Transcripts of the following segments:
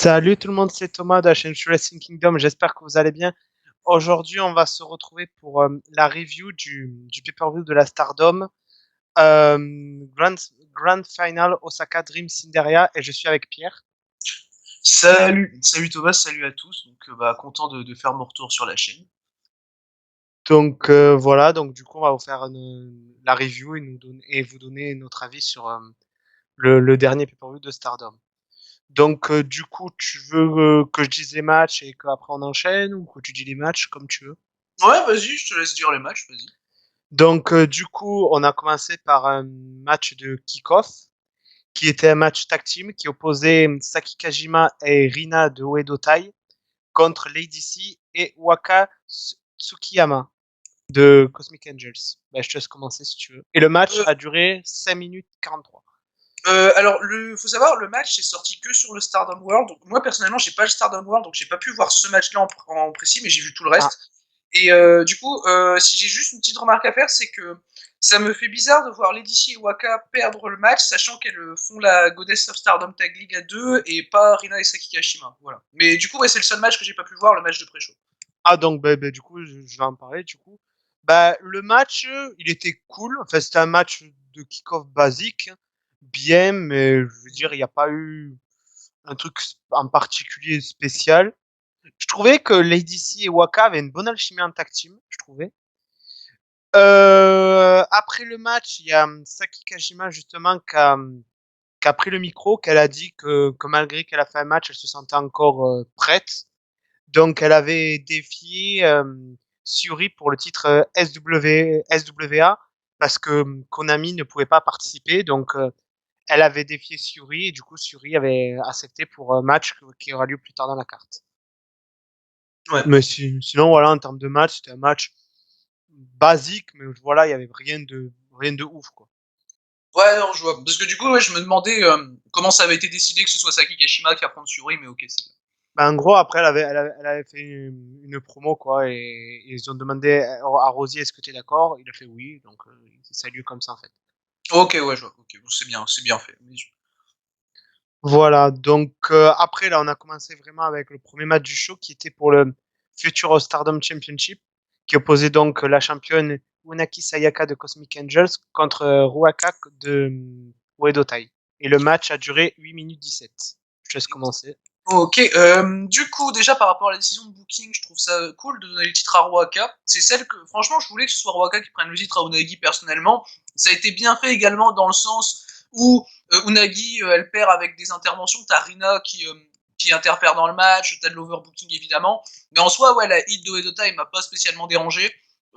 Salut tout le monde, c'est Thomas de la chaîne Wrestling Kingdom. J'espère que vous allez bien. Aujourd'hui, on va se retrouver pour la review du pay-per-view de la Stardom Grand, Grand Final Osaka Dream Cinderella et je suis avec Pierre. Salut Thomas, salut à tous. Donc content de faire mon retour sur la chaîne. Donc voilà, donc du coup, on va vous faire la review et vous donner notre avis sur le dernier pay-per-view de Stardom. Donc du coup, tu veux que je dise les matchs et qu'après on enchaîne ou que tu dis les matchs comme tu veux? Ouais, vas-y, je te laisse dire les matchs, vas-y. Donc, du coup, on a commencé par un match de kick-off, qui était un match tag team qui opposait Saki Kajima et Rina de Uedo Tai contre Lady C et Waka Tsukiyama de Cosmic Angels. Ben, je te laisse commencer si tu veux. Et le match Euh, a duré 5 minutes 43. alors, faut savoir, le match est sorti que sur le Stardom World. Donc, moi, personnellement, j'ai pas le Stardom World, donc j'ai pas pu voir ce match-là en précis, mais j'ai vu tout le Ah, reste. Et du coup, si j'ai juste une petite remarque à faire, c'est que ça me fait bizarre de voir Lady C et Waka perdre le match, sachant qu'elles font la Goddess of Stardom Tag League à deux et pas Rina et Saki Kashima. Voilà. Mais du coup, ouais, c'est le seul match que j'ai pas pu voir, le match de pré-show. donc, du coup, je vais en parler, du coup. Bah, le match, il était cool. Enfin, c'était un match de kick-off basique, bien, mais je veux dire, il n'y a pas eu un truc en particulier spécial. Je trouvais que Lady C et Waka avaient une bonne alchimie en tag team, je trouvais. Après le match, il y a Saki Kajima justement qui a pris le micro, qu'elle a dit que malgré qu'elle a fait un match, elle se sentait encore prête. Donc elle avait défié Syuri pour le titre SWA parce que Konami ne pouvait pas participer. Donc elle avait défié Syuri et du coup Syuri avait accepté pour un match qui aura lieu plus tard dans la carte. Ouais. Mais sinon, voilà, en termes de match, c'était un match basique, mais voilà, il y avait rien de ouf, quoi. Ouais, non, je vois. Parce que du coup, ouais, je me demandais comment ça avait été décidé que ce soit Saki Kashima qui affronte Suri, mais ok, c'est bien. Ben, en gros, après, elle avait fait une promo, quoi, et ils ont demandé à Rosie, est-ce que tu es d'accord? Il a fait oui, donc ça a lieu comme ça, en fait. Ok, ouais, je vois. Ok, bon, c'est bien fait. Voilà, donc après, là, on a commencé vraiment avec le premier match du show qui était pour le Future of Stardom Championship, qui opposait donc la championne Unaki Sayaka de Cosmic Angels contre Ruaka de Uedo Tai. Et le match a duré 8 minutes 17. Je te laisse commencer. Ok, du coup, déjà par rapport à la décision de booking, je trouve ça cool de donner le titre à Ruaka. C'est celle que, franchement, je voulais que ce soit Ruaka qui prenne le titre à Unagi personnellement. Ça a été bien fait également dans le sens où Unagi, elle perd avec des interventions. T'as Rina qui interfère dans le match, t'as de l'overbooking évidemment. Mais en soi, ouais, la hit de Edota, il m'a pas spécialement dérangé.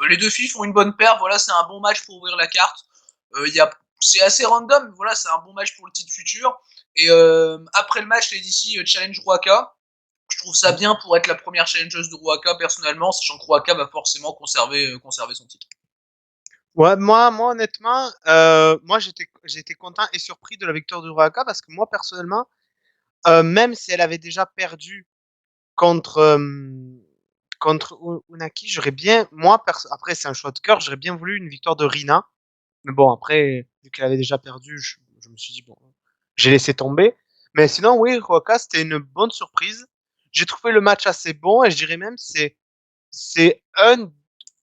Les deux filles font une bonne paire, voilà, c'est un bon match pour ouvrir la carte. C'est assez random, voilà, c'est un bon match pour le titre futur. Et après le match, Lady C challenge Ruaka. Je trouve ça bien pour être la première challengeuse de Ruaka personnellement, sachant que Ruaka va forcément conserver son titre. Ouais, moi honnêtement, moi j'étais content et surpris de la victoire de Ruaka parce que moi personnellement, même si elle avait déjà perdu contre contre Unaki, j'aurais bien, après c'est un choix de cœur, j'aurais bien voulu une victoire de Rina. Mais bon, après, vu qu'elle avait déjà perdu, je me suis dit, bon, j'ai laissé tomber. Mais sinon, oui, Ruaka, c'était une bonne surprise. J'ai trouvé le match assez bon et je dirais même c'est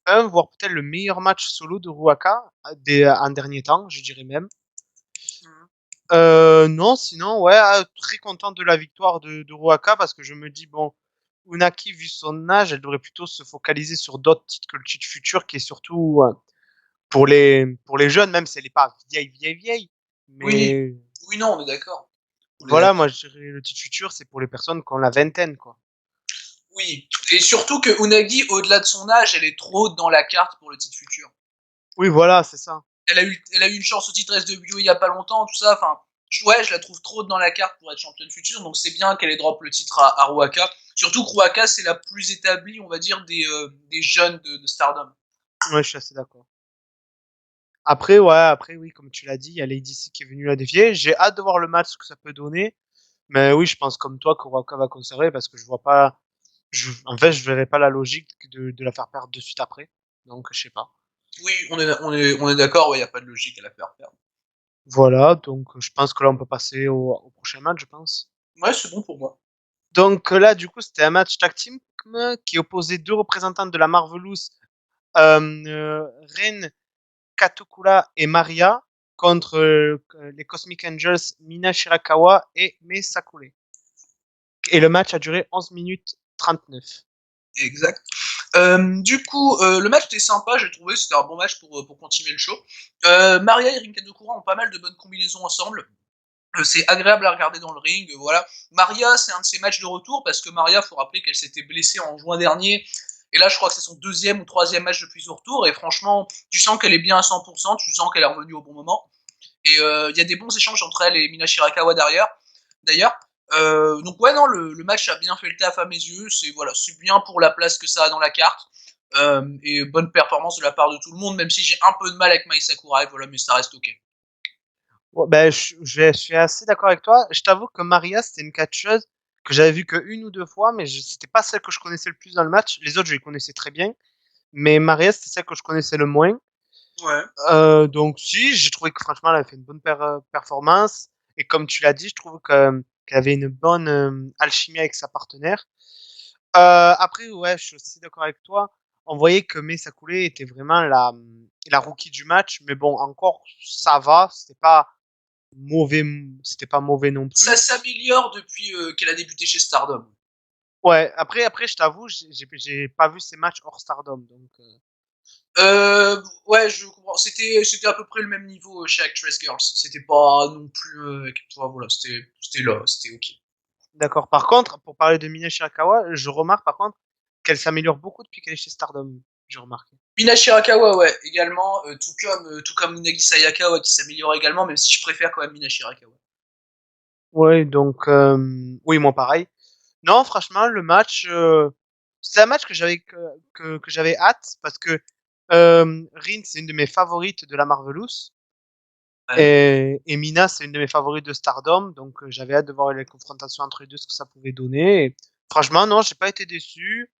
voire peut-être le meilleur match solo de Ruaka en dernier temps, je dirais même. Mhm. Non, sinon, ouais, très content de la victoire de Ruaka parce que je me dis, bon, Unaki, vu son âge, elle devrait plutôt se focaliser sur d'autres titres que le titre futur qui est surtout pour les jeunes, même si elle n'est pas vieille. Oui, Mais oui, non, on est d'accord. On est voilà, d'accord. moi, je dirais le titre futur, c'est pour les personnes qui ont la vingtaine, quoi. Oui, et surtout que Unagi, au-delà de son âge, elle est trop haute dans la carte pour le titre futur. Oui, voilà, c'est ça. Elle a eu une chance au titre SWA il y a pas longtemps, tout ça. Enfin, ouais, je la trouve trop haute dans la carte pour être championne future, donc c'est bien qu'elle ait drop le titre à Ruaka. Surtout que Ruaka, c'est la plus établie, on va dire, des jeunes de Stardom. Ouais, je suis assez d'accord. Après, ouais, après, oui, comme tu l'as dit, il y a Lady C qui est venue la défier. J'ai hâte de voir le match que ça peut donner. Mais oui, je pense comme toi que Waka va conserver parce que je vois pas, en fait, je verrais pas la logique de la faire perdre de suite après. Donc, je sais pas. Oui, on est d'accord, ouais, y a pas de logique à la faire perdre. Voilà, donc je pense que là, on peut passer au prochain match, je pense. Ouais, c'est bon pour moi. Donc là, du coup, c'était un match tag team qui opposait deux représentants de la Marvelous, Ren Katukura et Maria, contre les Cosmic Angels, Mina Shirakawa et Mei Sakure. Et le match a duré 11 minutes 39. Exact. Du coup, le match était sympa, j'ai trouvé, c'était un bon match pour continuer le show. Maria et Rin Kadokura ont pas mal de bonnes combinaisons ensemble. C'est agréable à regarder dans le ring, voilà. Maria, c'est un de ses matchs de retour, parce que Maria, faut rappeler qu'elle s'était blessée en juin dernier, et là, je crois que c'est son deuxième ou troisième match depuis son retour, et franchement, tu sens qu'elle est bien à 100%, tu sens qu'elle est revenue au bon moment, et il y a des bons échanges entre elle et Mina Shirakawa derrière, d'ailleurs. Donc ouais, non, le match a bien fait le taf à mes yeux, c'est bien pour la place que ça a dans la carte, et bonne performance de la part de tout le monde, même si j'ai un peu de mal avec Mai Sakurai, voilà, mais ça reste ok. Ouais, ben, je suis assez d'accord avec toi. Je t'avoue que Maria, c'était une catcheuse que j'avais vue que une ou deux fois, mais c'était pas celle que je connaissais le plus dans le match. Les autres, je les connaissais très bien. Mais Maria, c'était celle que je connaissais le moins. Ouais. Donc si, j'ai trouvé que franchement, elle a fait une bonne performance. Et comme tu l'as dit, je trouve qu'elle avait une bonne alchimie avec sa partenaire. Après, ouais, je suis aussi d'accord avec toi. On voyait que Mei Sakure était vraiment la rookie du match. Mais bon, encore, ça va. Mauvais, c'était pas mauvais non Ça plus. s'améliore depuis qu'elle a débuté chez Stardom. Ouais, après, je t'avoue, j'ai pas vu ces matchs hors Stardom. Donc, Ouais, je comprends. C'était à peu près le même niveau chez Actress Girls. C'était pas non plus. Voilà, c'était là, c'était ok. d'accord. Par contre, pour parler de Mina Shirakawa, je remarque par contre qu'elle s'améliore beaucoup depuis qu'elle est chez Stardom. J'ai remarqué. Mina Shirakawa, ouais, également, tout comme Unagi Sayaka, ouais, qui s'améliore également, même si je préfère quand même Mina Shirakawa. Ouais, donc, oui, moi pareil. Non, franchement, le match, c'est un match que j'avais hâte parce que Rin, c'est une de mes favorites de la Marvelous. Ouais. Et Mina, c'est une de mes favorites de Stardom, donc j'avais hâte de voir les confrontations entre les deux, ce que ça pouvait donner. Et franchement, non, j'ai pas été déçu.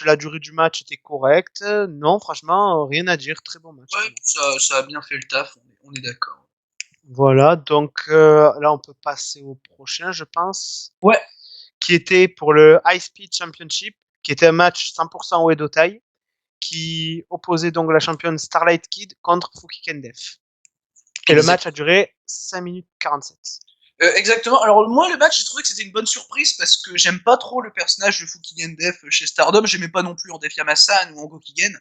La durée du match était correcte. Non, franchement, rien à dire. Très bon match pour Ouais, moi. ça a bien fait le taf, on est d'accord. Voilà, donc là, on peut passer au prochain, je pense, Ouais, qui était pour le High Speed Championship, qui était un match 100% Oedo Tai, qui opposait donc la championne Starlight Kid contre Fukigen Def. Et le match exact. a duré 5 minutes 47. Exactement. Alors moi le match, j'ai trouvé que c'était une bonne surprise parce que j'aime pas trop le personnage de Fukigen Def chez Stardom. J'aimais pas non plus en Def Yamasan ou en Gokigen.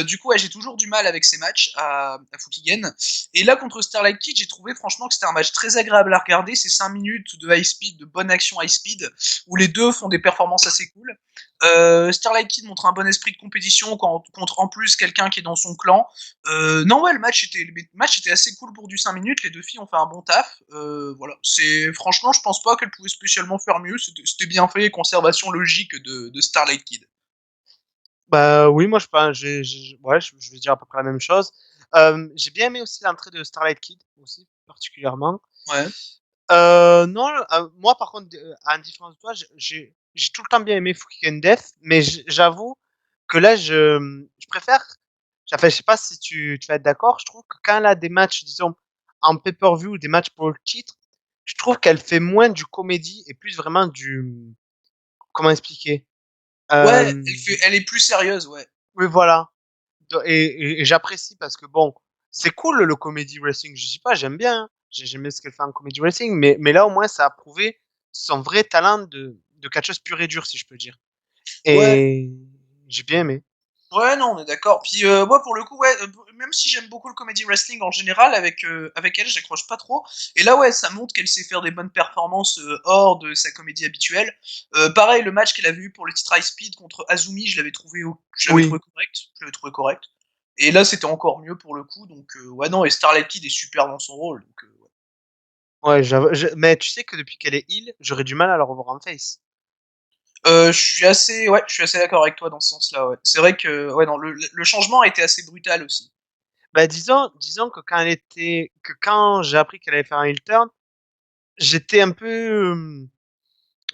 Du coup, ouais, j'ai toujours du mal avec ces matchs à Fukigen. Et là contre Starlight Kid, j'ai trouvé franchement que c'était un match très agréable à regarder. C'est 5 minutes de high speed, de bonne action high speed, où les deux font des performances assez cool. Starlight Kid montre un bon esprit de compétition contre en plus quelqu'un qui est dans son clan. Non, ouais, le match était assez cool pour du 5 minutes. Les deux filles ont fait un bon taf. Voilà. Franchement, je pense pas qu'elles pouvaient spécialement faire mieux. C'était bien fait, conservation logique de Starlight Kid. Bah oui, moi je pense, ouais, je vais dire à peu près la même chose. J'ai bien aimé aussi l'entrée de Starlight Kid aussi particulièrement. Ouais. Non, moi par contre, à la différence de toi, j'ai tout le temps bien aimé Fukigen Death, mais j'avoue que là je préfère. Enfin, je sais pas si tu vas être d'accord. Je trouve que quand elle a des matchs, disons en pay-per-view, des matchs pour le titre, je trouve qu'elle fait moins du comédie et plus vraiment du comment expliquer. Ouais, Euh, elle est plus sérieuse, ouais. oui, voilà. Et j'apprécie parce que bon, c'est cool le comedy wrestling. Je dis pas, j'aime bien. Hein. J'aime ce qu'elle fait en comedy wrestling, mais là au moins ça a prouvé son vrai talent de catcheuse pure et dure, si je peux dire. Ouais, Et j'ai bien aimé. ouais, non, on est d'accord. Puis moi, pour le coup, ouais, même si j'aime beaucoup le comedy wrestling en général, avec elle, j'accroche pas trop. Et là, ouais, ça montre qu'elle sait faire des bonnes performances hors de sa comédie habituelle. Pareil, le match qu'elle avait eu pour le titre High Speed contre Azumi, je l'avais trouvé Oui. correct. Je l'avais trouvé correct. Et là, c'était encore mieux pour le coup. Donc, ouais, non, et Starlight Kid est super dans son rôle. Donc, ouais. Ouais, mais tu sais que depuis qu'elle est heal, j'aurais du mal à la revoir en face. Je suis assez d'accord avec toi dans ce sens-là. Ouais. C'est vrai que, ouais, non, le changement a été assez brutal aussi. Bah disons que quand j'ai appris qu'elle allait faire un heel turn, j'étais un peu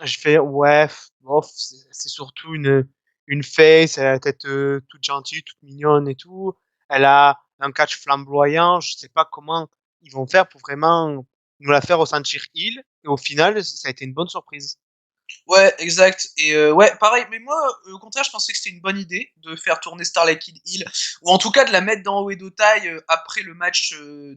je fais ouais, bof, c'est surtout une face, elle a la tête toute gentille, toute mignonne et tout. Elle a un catch flamboyant. Je sais pas comment ils vont faire pour vraiment nous la faire ressentir heal. Et au final, ça a été une bonne surprise. Ouais, exact. Et ouais, pareil. Mais moi, au contraire, je pensais que c'était une bonne idée de faire tourner Starlight Kid Hill, ou en tout cas de la mettre dans Oedo Tai après le match de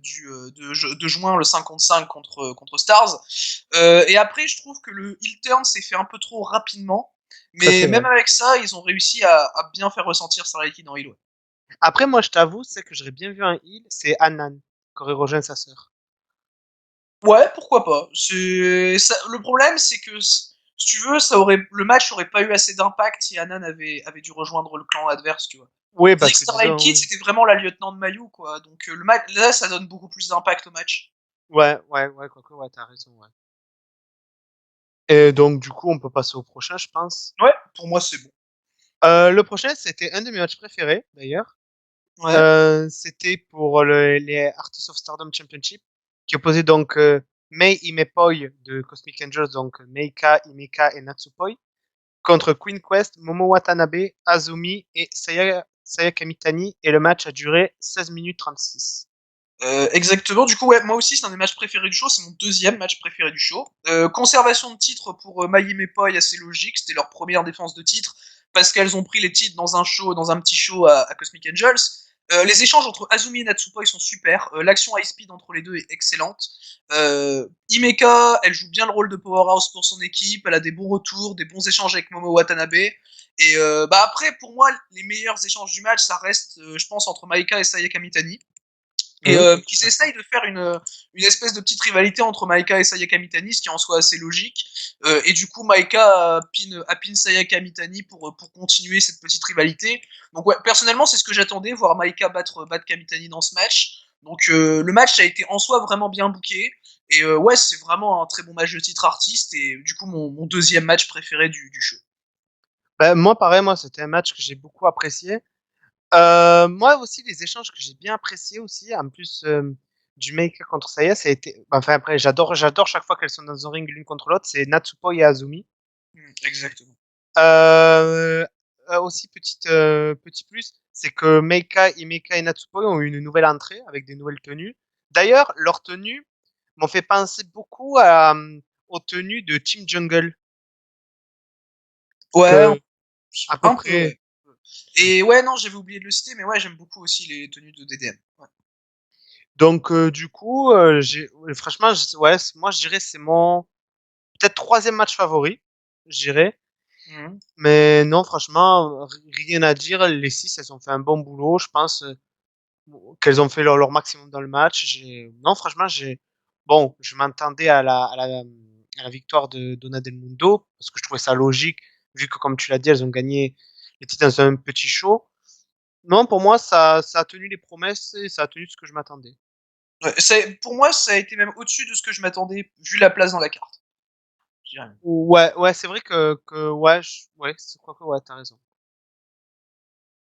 juin, le 5 contre 5 contre Stars. Et après, je trouve que le heel turn s'est fait un peu trop rapidement. Ça, Mais c'est même vrai. avec ça, ils ont réussi à bien faire ressentir Starlight Kid dans Hill. Ouais. Après, moi, je t'avoue, c'est que j'aurais bien vu un heal, c'est Anan, qui aurait rejoint sa sœur. Ouais, pourquoi pas. Le problème, c'est que si tu veux, le match aurait pas eu assez d'impact si Anan avait dû rejoindre le clan adverse, tu vois. Oui, Tandis parce que que Starlight disons, Kid, oui. c'était vraiment la lieutenant de Mayu, quoi. Donc le match, là, ça donne beaucoup plus d'impact au match. Ouais, quoique, ouais, t'as raison, ouais. Et donc, du coup, on peut passer au prochain, je pense. Ouais, pour moi, c'est bon. Le prochain, c'était un de mes matchs préférés, d'ailleurs. Ouais. C'était pour les Artists of Stardom Championship, qui opposait donc Mei Imepoi de Cosmic Angels, donc Meika, Himeka et Natsupoi, contre Queen Quest, Momo Watanabe, Azumi et Saya Kamitani, et le match a duré 16 minutes 36. Exactement. Du coup, ouais, moi aussi, c'est un des matchs préférés du show. C'est mon deuxième match préféré du show. Conservation de titre pour Mayim et Poi, assez logique. C'était leur première défense de titre parce qu'elles ont pris les titres dans un petit show à Cosmic Angels. Les échanges entre Azumi et Natsupoi sont super. L'action high speed entre les deux est excellente. Himeka, elle joue bien le rôle de powerhouse pour son équipe. Elle a des bons retours, des bons échanges avec Momo Watanabe. Et bah après, pour moi, les meilleurs échanges du match, ça reste, je pense, entre Maika et Sayaka Mitani. Et Oui, je suis ils essayent d'accord. de faire une espèce de petite rivalité entre Maika et Sayaka Mitani, ce qui en soit assez logique. Et du coup, Maika a pin Sayaka Mitani pour continuer cette petite rivalité. Donc ouais, personnellement, c'est ce que j'attendais, voir Maika battre Kamitani dans ce match. Donc le match a été en soi vraiment bien booké. Et ouais, c'est vraiment un très bon match de titre artiste. Et du coup, mon deuxième match préféré du show. Ben, moi, pareil, moi, c'était un match que j'ai beaucoup apprécié. Moi aussi, les échanges que j'ai bien appréciés aussi, en plus du Meika contre Saya, ça a été. Enfin, après, j'adore chaque fois qu'elles sont dans un ring l'une contre l'autre, c'est Natsupoi et Azumi. Exactement. Euh, Aussi, petit plus, c'est que Meika, Himeka et Natsupoi ont eu une nouvelle entrée avec des nouvelles tenues. D'ailleurs, leurs tenues m'ont fait penser beaucoup aux tenues de Team Jungle, Ouais, que à peu un peu, ouais. près. Et ouais, non, j'avais oublié de le citer, mais ouais, j'aime beaucoup aussi les tenues de DDM. Ouais. Donc, du coup, franchement, ouais, moi, je dirais c'est mon peut-être troisième match favori, je dirais. Mhm. Mais non, franchement, rien à dire. Les six, elles ont fait un bon boulot. Je pense qu'elles ont fait leur maximum dans le match. Non, franchement, bon, je m'attendais à la victoire de Donna Del Mundo parce que je trouvais ça logique, vu que, comme tu l'as dit, elles ont gagné les titres dans un petit show. Non, pour moi, ça a tenu les promesses et ça a tenu ce que je m'attendais. Ouais, pour moi, ça a été même au-dessus de ce que je m'attendais, vu la place dans la carte. Je dirais. Ouais, c'est vrai que ouais, ouais, c'est quoi que ouais, t'as raison.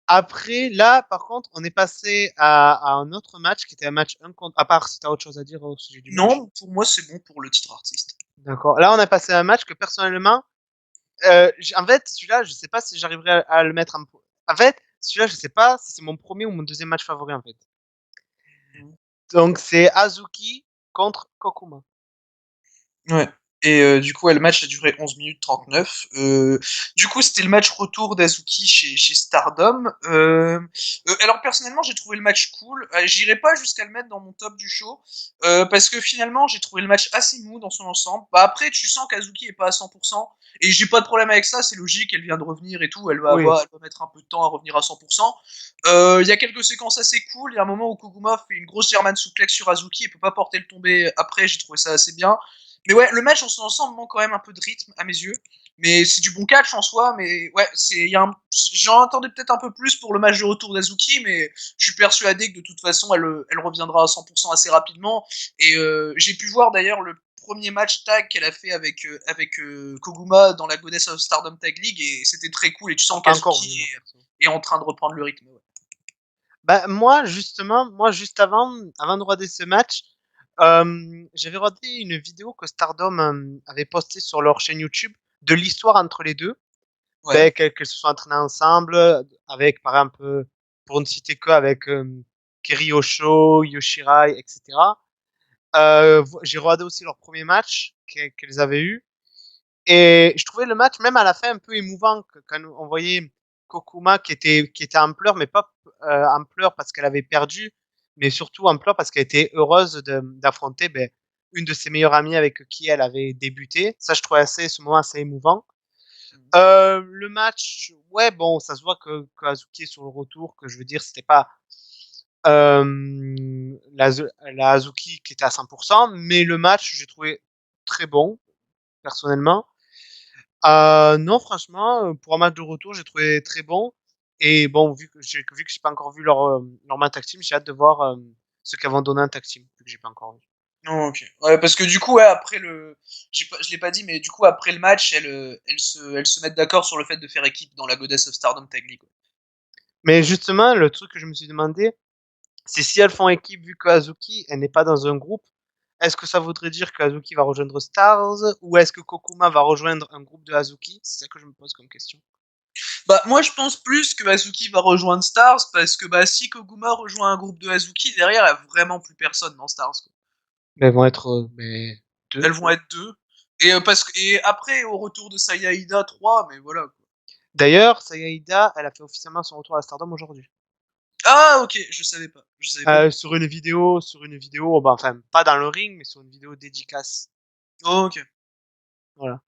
Après, là, par contre, on est passé à un autre match qui était un match un contre, à part si t'as autre chose à dire au sujet du match. Non, pour moi, c'est bon pour le titre artiste. D'accord. Là, on a passé à un match que personnellement, en fait, celui-là, je sais pas si j'arriverai à le mettre en fait, celui-là, je sais pas si c'est mon premier ou mon deuxième match favori, en fait. Mhm. Donc, c'est Azuki contre Kokuma. Ouais. Et du coup, ouais, le match a duré 11 minutes 39. Du coup, c'était le match retour d'Azuki chez Stardom. Alors, personnellement, j'ai trouvé le match cool. J'irai pas jusqu'à le mettre dans mon top du show. Parce que finalement, j'ai trouvé le match assez mou dans son ensemble. Bah, après, tu sens qu'Azuki est pas à 100%. Et j'ai pas de problème avec ça. C'est logique, elle vient de revenir et tout. Oui. Elle va mettre un peu de temps à revenir à 100%. Il y a quelques séquences assez cool. Il y a un moment où Koguma fait une grosse German suplex sur Azuki. Il peut pas porter le tombé après. J'ai trouvé ça assez bien. Mais ouais, le match en son ensemble manque quand même un peu de rythme à mes yeux. Mais c'est du bon catch en soi. Mais ouais, j'en attendais peut-être un peu plus pour le match de retour d'Azuki, mais je suis persuadé que de toute façon, elle reviendra à 100% assez rapidement. Et j'ai pu voir d'ailleurs le premier match tag qu'elle a fait avec Koguma dans la Goddess of Stardom Tag League, et c'était très cool. Et tu sens Pas encore vu, qu'Azuki moi, perso. est en train de reprendre le rythme. Ouais. Bah, moi, justement, moi, juste avant de regarder ce match, j'avais regardé une vidéo que Stardom avait postée sur leur chaîne YouTube de l'histoire entre les deux. Ouais. Ben, qu'elles se sont entraînées ensemble, avec, par exemple, pour ne citer que, avec Keri Osho, Yoshirai, etc. J'ai regardé aussi leur premier match qu'elles avaient eu. Et je trouvais le match, même à la fin, un peu émouvant quand on voyait Kokuma qui était en pleurs, mais pas en pleurs parce qu'elle avait perdu, mais surtout en pleurs parce qu'elle était heureuse d'affronter une de ses meilleures amies avec qui elle avait débuté. Ça, je trouvais ce moment assez émouvant. Le match, ouais, bon, ça se voit que Azuki est sur le retour, que je veux dire, c'était pas la, la Azuki qui était à 100%, mais le match, j'ai trouvé très bon, personnellement. Non, franchement, pour un match de retour, j'ai trouvé très bon. Et bon, vu que j'ai pas encore vu leur match tag team, j'ai hâte de voir ce qu'elles vont donner en tag team, vu que j'ai pas encore vu. Non, ok. Ouais, parce que du coup, ouais, après je l'ai pas dit, mais du coup, après le match, elles se mettent d'accord sur le fait de faire équipe dans la Goddess of Stardom Tag League. Mais justement, le truc que je me suis demandé, c'est si elles font équipe, vu que Azuki, elle n'est pas dans un groupe, est-ce que ça voudrait dire que Azuki va rejoindre Stars, ou est-ce que Kokuma va rejoindre un groupe de Azuki? C'est ça que je me pose comme question. Bah, moi, je pense plus que Azuki va rejoindre Stars, parce que bah, si Koguma rejoint un groupe de Azuki, derrière, il y a vraiment plus personne dans Stars, quoi. Mais elles vont être Elles deux. vont être deux. Et après, au retour de Sayaida, 3, mais voilà, quoi. D'ailleurs, Sayaida, elle a fait officiellement son retour à Stardom aujourd'hui. Ah, ok, je savais pas. Je savais pas du tout. Sur une vidéo, bah, enfin, pas dans le ring, mais sur une vidéo dédicace. Oh, ok. Voilà.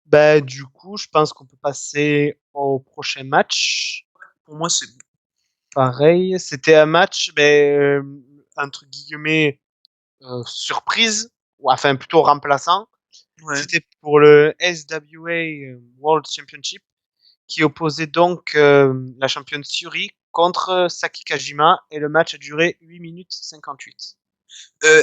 Ben, du coup, je pense qu'on peut passer au prochain match. Pour moi, c'est bon. Pareil, c'était un match, entre guillemets, surprise, ou enfin plutôt remplaçant. Ouais. C'était pour le SWA World Championship, qui opposait donc la championne Suri contre Saki Kajima, et le match a duré 8 minutes 58.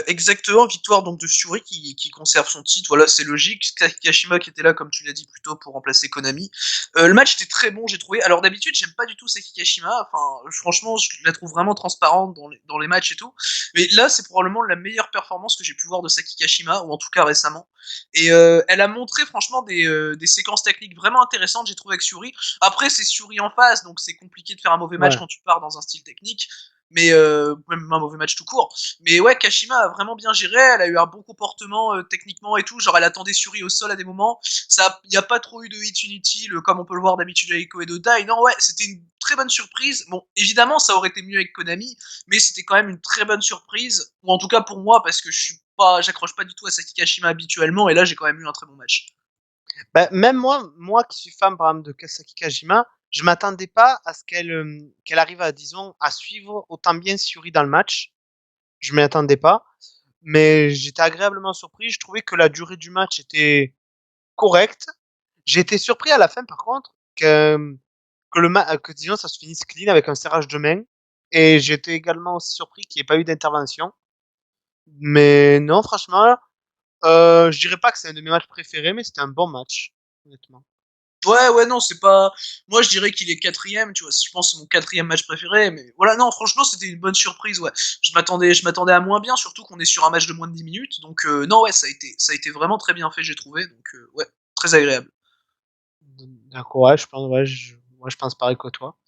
Exactement, victoire donc de Shuri qui conserve son titre. Voilà, c'est logique. Kashima qui était là, comme tu l'as dit plus tôt, pour remplacer Konami. Le match était très bon, j'ai trouvé. Alors d'habitude, j'aime pas du tout Saki Kashima. Enfin, franchement, je la trouve vraiment transparente dans les matchs et tout. Mais là, c'est probablement la meilleure performance que j'ai pu voir de Saki Kashima, ou en tout cas récemment. Et elle a montré franchement des séquences techniques vraiment intéressantes, j'ai trouvé, avec Shuri. Après, c'est Shuri en face, donc c'est compliqué de faire un mauvais match Ouais. quand tu pars dans un style technique. Mais même un mauvais match tout court. Mais ouais, Kashima a vraiment bien géré. Elle a eu un bon comportement techniquement et tout. Genre, elle attendait Suri au sol à des moments. Il n'y a pas trop eu de hits inutiles comme on peut le voir d'habitude avec Koedo Dai. Non, ouais, c'était une très bonne surprise. Bon, évidemment, ça aurait été mieux avec Konami, mais c'était quand même une très bonne surprise. Ou en tout cas pour moi, parce que j'accroche pas du tout à Saki Kashima habituellement. Et là, j'ai quand même eu un très bon match. Ben, même moi qui suis fan par exemple de Kasaki Kajima, je m'attendais pas à ce qu'elle arrive à, disons, à suivre autant bien Suri dans le match. Je m'y attendais pas, mais j'étais agréablement surpris. Je trouvais que la durée du match était correcte. J'ai été surpris à la fin, par contre, que disons, ça se finisse clean avec un serrage de main. Et j'étais également aussi surpris qu'il n'y ait pas eu d'intervention. Mais non, franchement, je dirais pas que c'est un de mes matchs préférés, mais c'était un bon match, honnêtement. Ouais, ouais, non, c'est pas. Moi, je dirais qu'il est quatrième, tu vois. Je pense que c'est mon quatrième match préféré, mais voilà, non, franchement, c'était une bonne surprise, ouais. Je m'attendais à moins bien, surtout qu'on est sur un match de moins de 10 minutes. Donc, non, ouais, ça a été vraiment très bien fait, j'ai trouvé. Donc, ouais, très agréable. D'accord, ouais, je pense pareil que toi.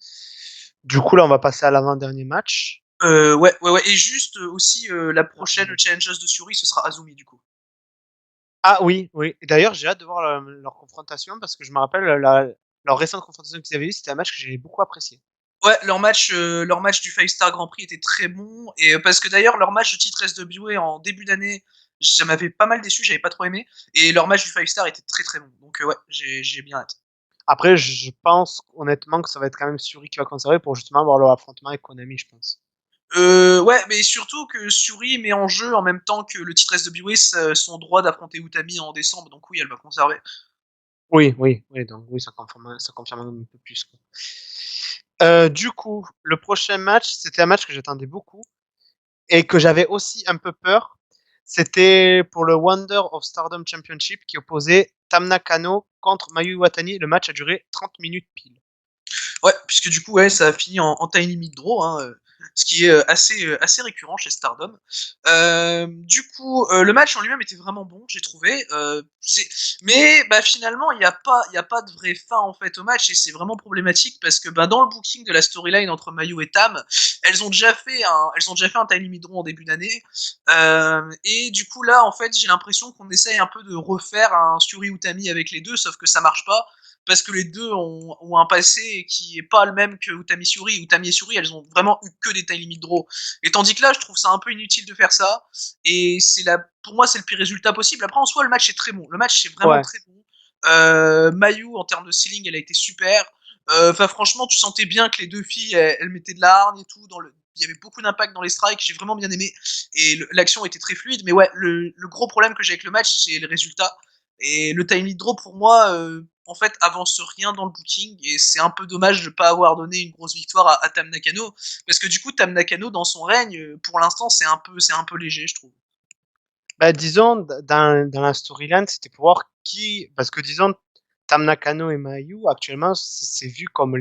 Du coup, là, on va passer à l'avant-dernier match. Ouais, ouais, ouais. Et juste aussi, la Ah, prochaine challengeuse de Suri, ce sera Azumi, du coup. ah oui, oui. Et d'ailleurs, j'ai hâte de voir leur confrontation parce que je me rappelle leur récente confrontation qu'ils avaient eue, c'était un match que j'ai beaucoup apprécié. Ouais, leur match du Five Star Grand Prix était très bon. Et parce que d'ailleurs, leur match de titre SWA en début d'année, ça m'avait pas mal déçu, j'avais pas trop aimé. Et leur match du Five Star était très très bon. Donc, ouais, j'ai bien hâte. Après, je pense honnêtement que ça va être quand même Suri qui va conserver pour justement avoir leur affrontement avec Konami, je pense. Ouais, mais surtout que Suri met en jeu en même temps que le titre SWA son droit d'affronter Utami en décembre, donc oui, elle va conserver. Oui, oui, oui, donc oui, ça confirme un peu plus, quoi. Du coup, le prochain match, c'était un match que j'attendais beaucoup et que j'avais aussi un peu peur. C'était pour le Wonder of Stardom Championship qui opposait Tam Nakano contre Mayu Iwatani. Le match a duré 30 minutes pile. Ouais, puisque du coup, ouais, ça a fini en time limit draw. Hein. ce qui est assez récurrent chez Stardom. Du coup, le match en lui-même était vraiment bon, j'ai trouvé. Mais bah, finalement, il y a pas de vraie fin en fait au match et c'est vraiment problématique parce que bah, dans le booking de la storyline entre Mayu et Tam, elles ont déjà fait un time limit draw en début d'année. Et du coup là, en fait, j'ai l'impression qu'on essaye un peu de refaire un Suri Utami avec les deux, sauf que ça marche pas parce que les deux ont un passé qui est pas le même que Utami Suri. Utami et Suri, elles ont vraiment eu que des time limit draw. Et tandis que là, je trouve ça un peu inutile de faire ça. Et pour moi, c'est le pire résultat possible. Après, en soi, le match est très bon. Le match est vraiment Ouais. très bon. Mayu, en termes de ceiling, elle a été super. Enfin, franchement, tu sentais bien que les deux filles, elles mettaient de la hargne et tout. Il y avait beaucoup d'impact dans les strikes. J'ai vraiment bien aimé. Et l'action était très fluide. Mais ouais, le gros problème que j'ai avec le match, c'est le résultat. Et le time lead draw, pour moi, en fait, avance rien dans le booking. Et c'est un peu dommage de ne pas avoir donné une grosse victoire à Tam Nakano. Parce que du coup, Tam Nakano, dans son règne, pour l'instant, c'est un peu léger, je trouve. Bah, disons, dans la storyline, c'était pour voir qui, parce que disons, Tam Nakano et Mayu, actuellement, c'est vu comme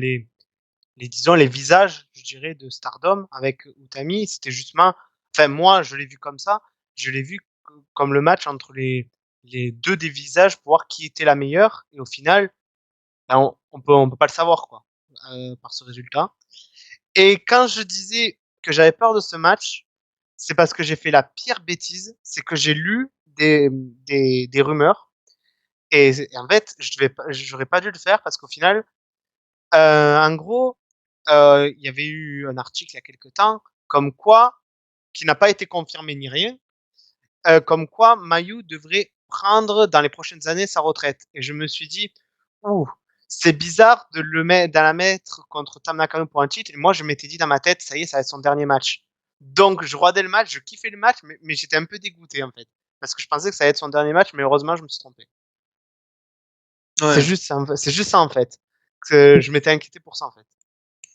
disons, les visages, je dirais, de Stardom avec Utami. C'était justement, enfin, moi, je l'ai vu comme ça. Je l'ai vu comme le match entre les deux des visages pour voir qui était la meilleure. Et au final, ben, on peut pas le savoir, quoi, par ce résultat. Et quand je disais que j'avais peur de ce match, c'est parce que j'ai fait la pire bêtise, c'est que j'ai lu des rumeurs. Et en fait, j'aurais pas dû le faire parce qu'au final, en gros, il y avait eu un article il y a quelque temps, comme quoi, qui n'a pas été confirmé ni rien, comme quoi Mayu devrait prendre dans les prochaines années sa retraite. Et je me suis dit, ouh, c'est bizarre de la mettre contre Tam Nakano pour un titre. Et moi, je m'étais dit dans ma tête, ça y est, ça va être son dernier match. Donc, je regardais le match, je kiffais le match, mais j'étais un peu dégoûté en fait. Parce que je pensais que ça allait être son dernier match, mais heureusement, je me suis trompé. Ouais. C'est juste ça en fait. Que je m'étais inquiété pour ça en fait.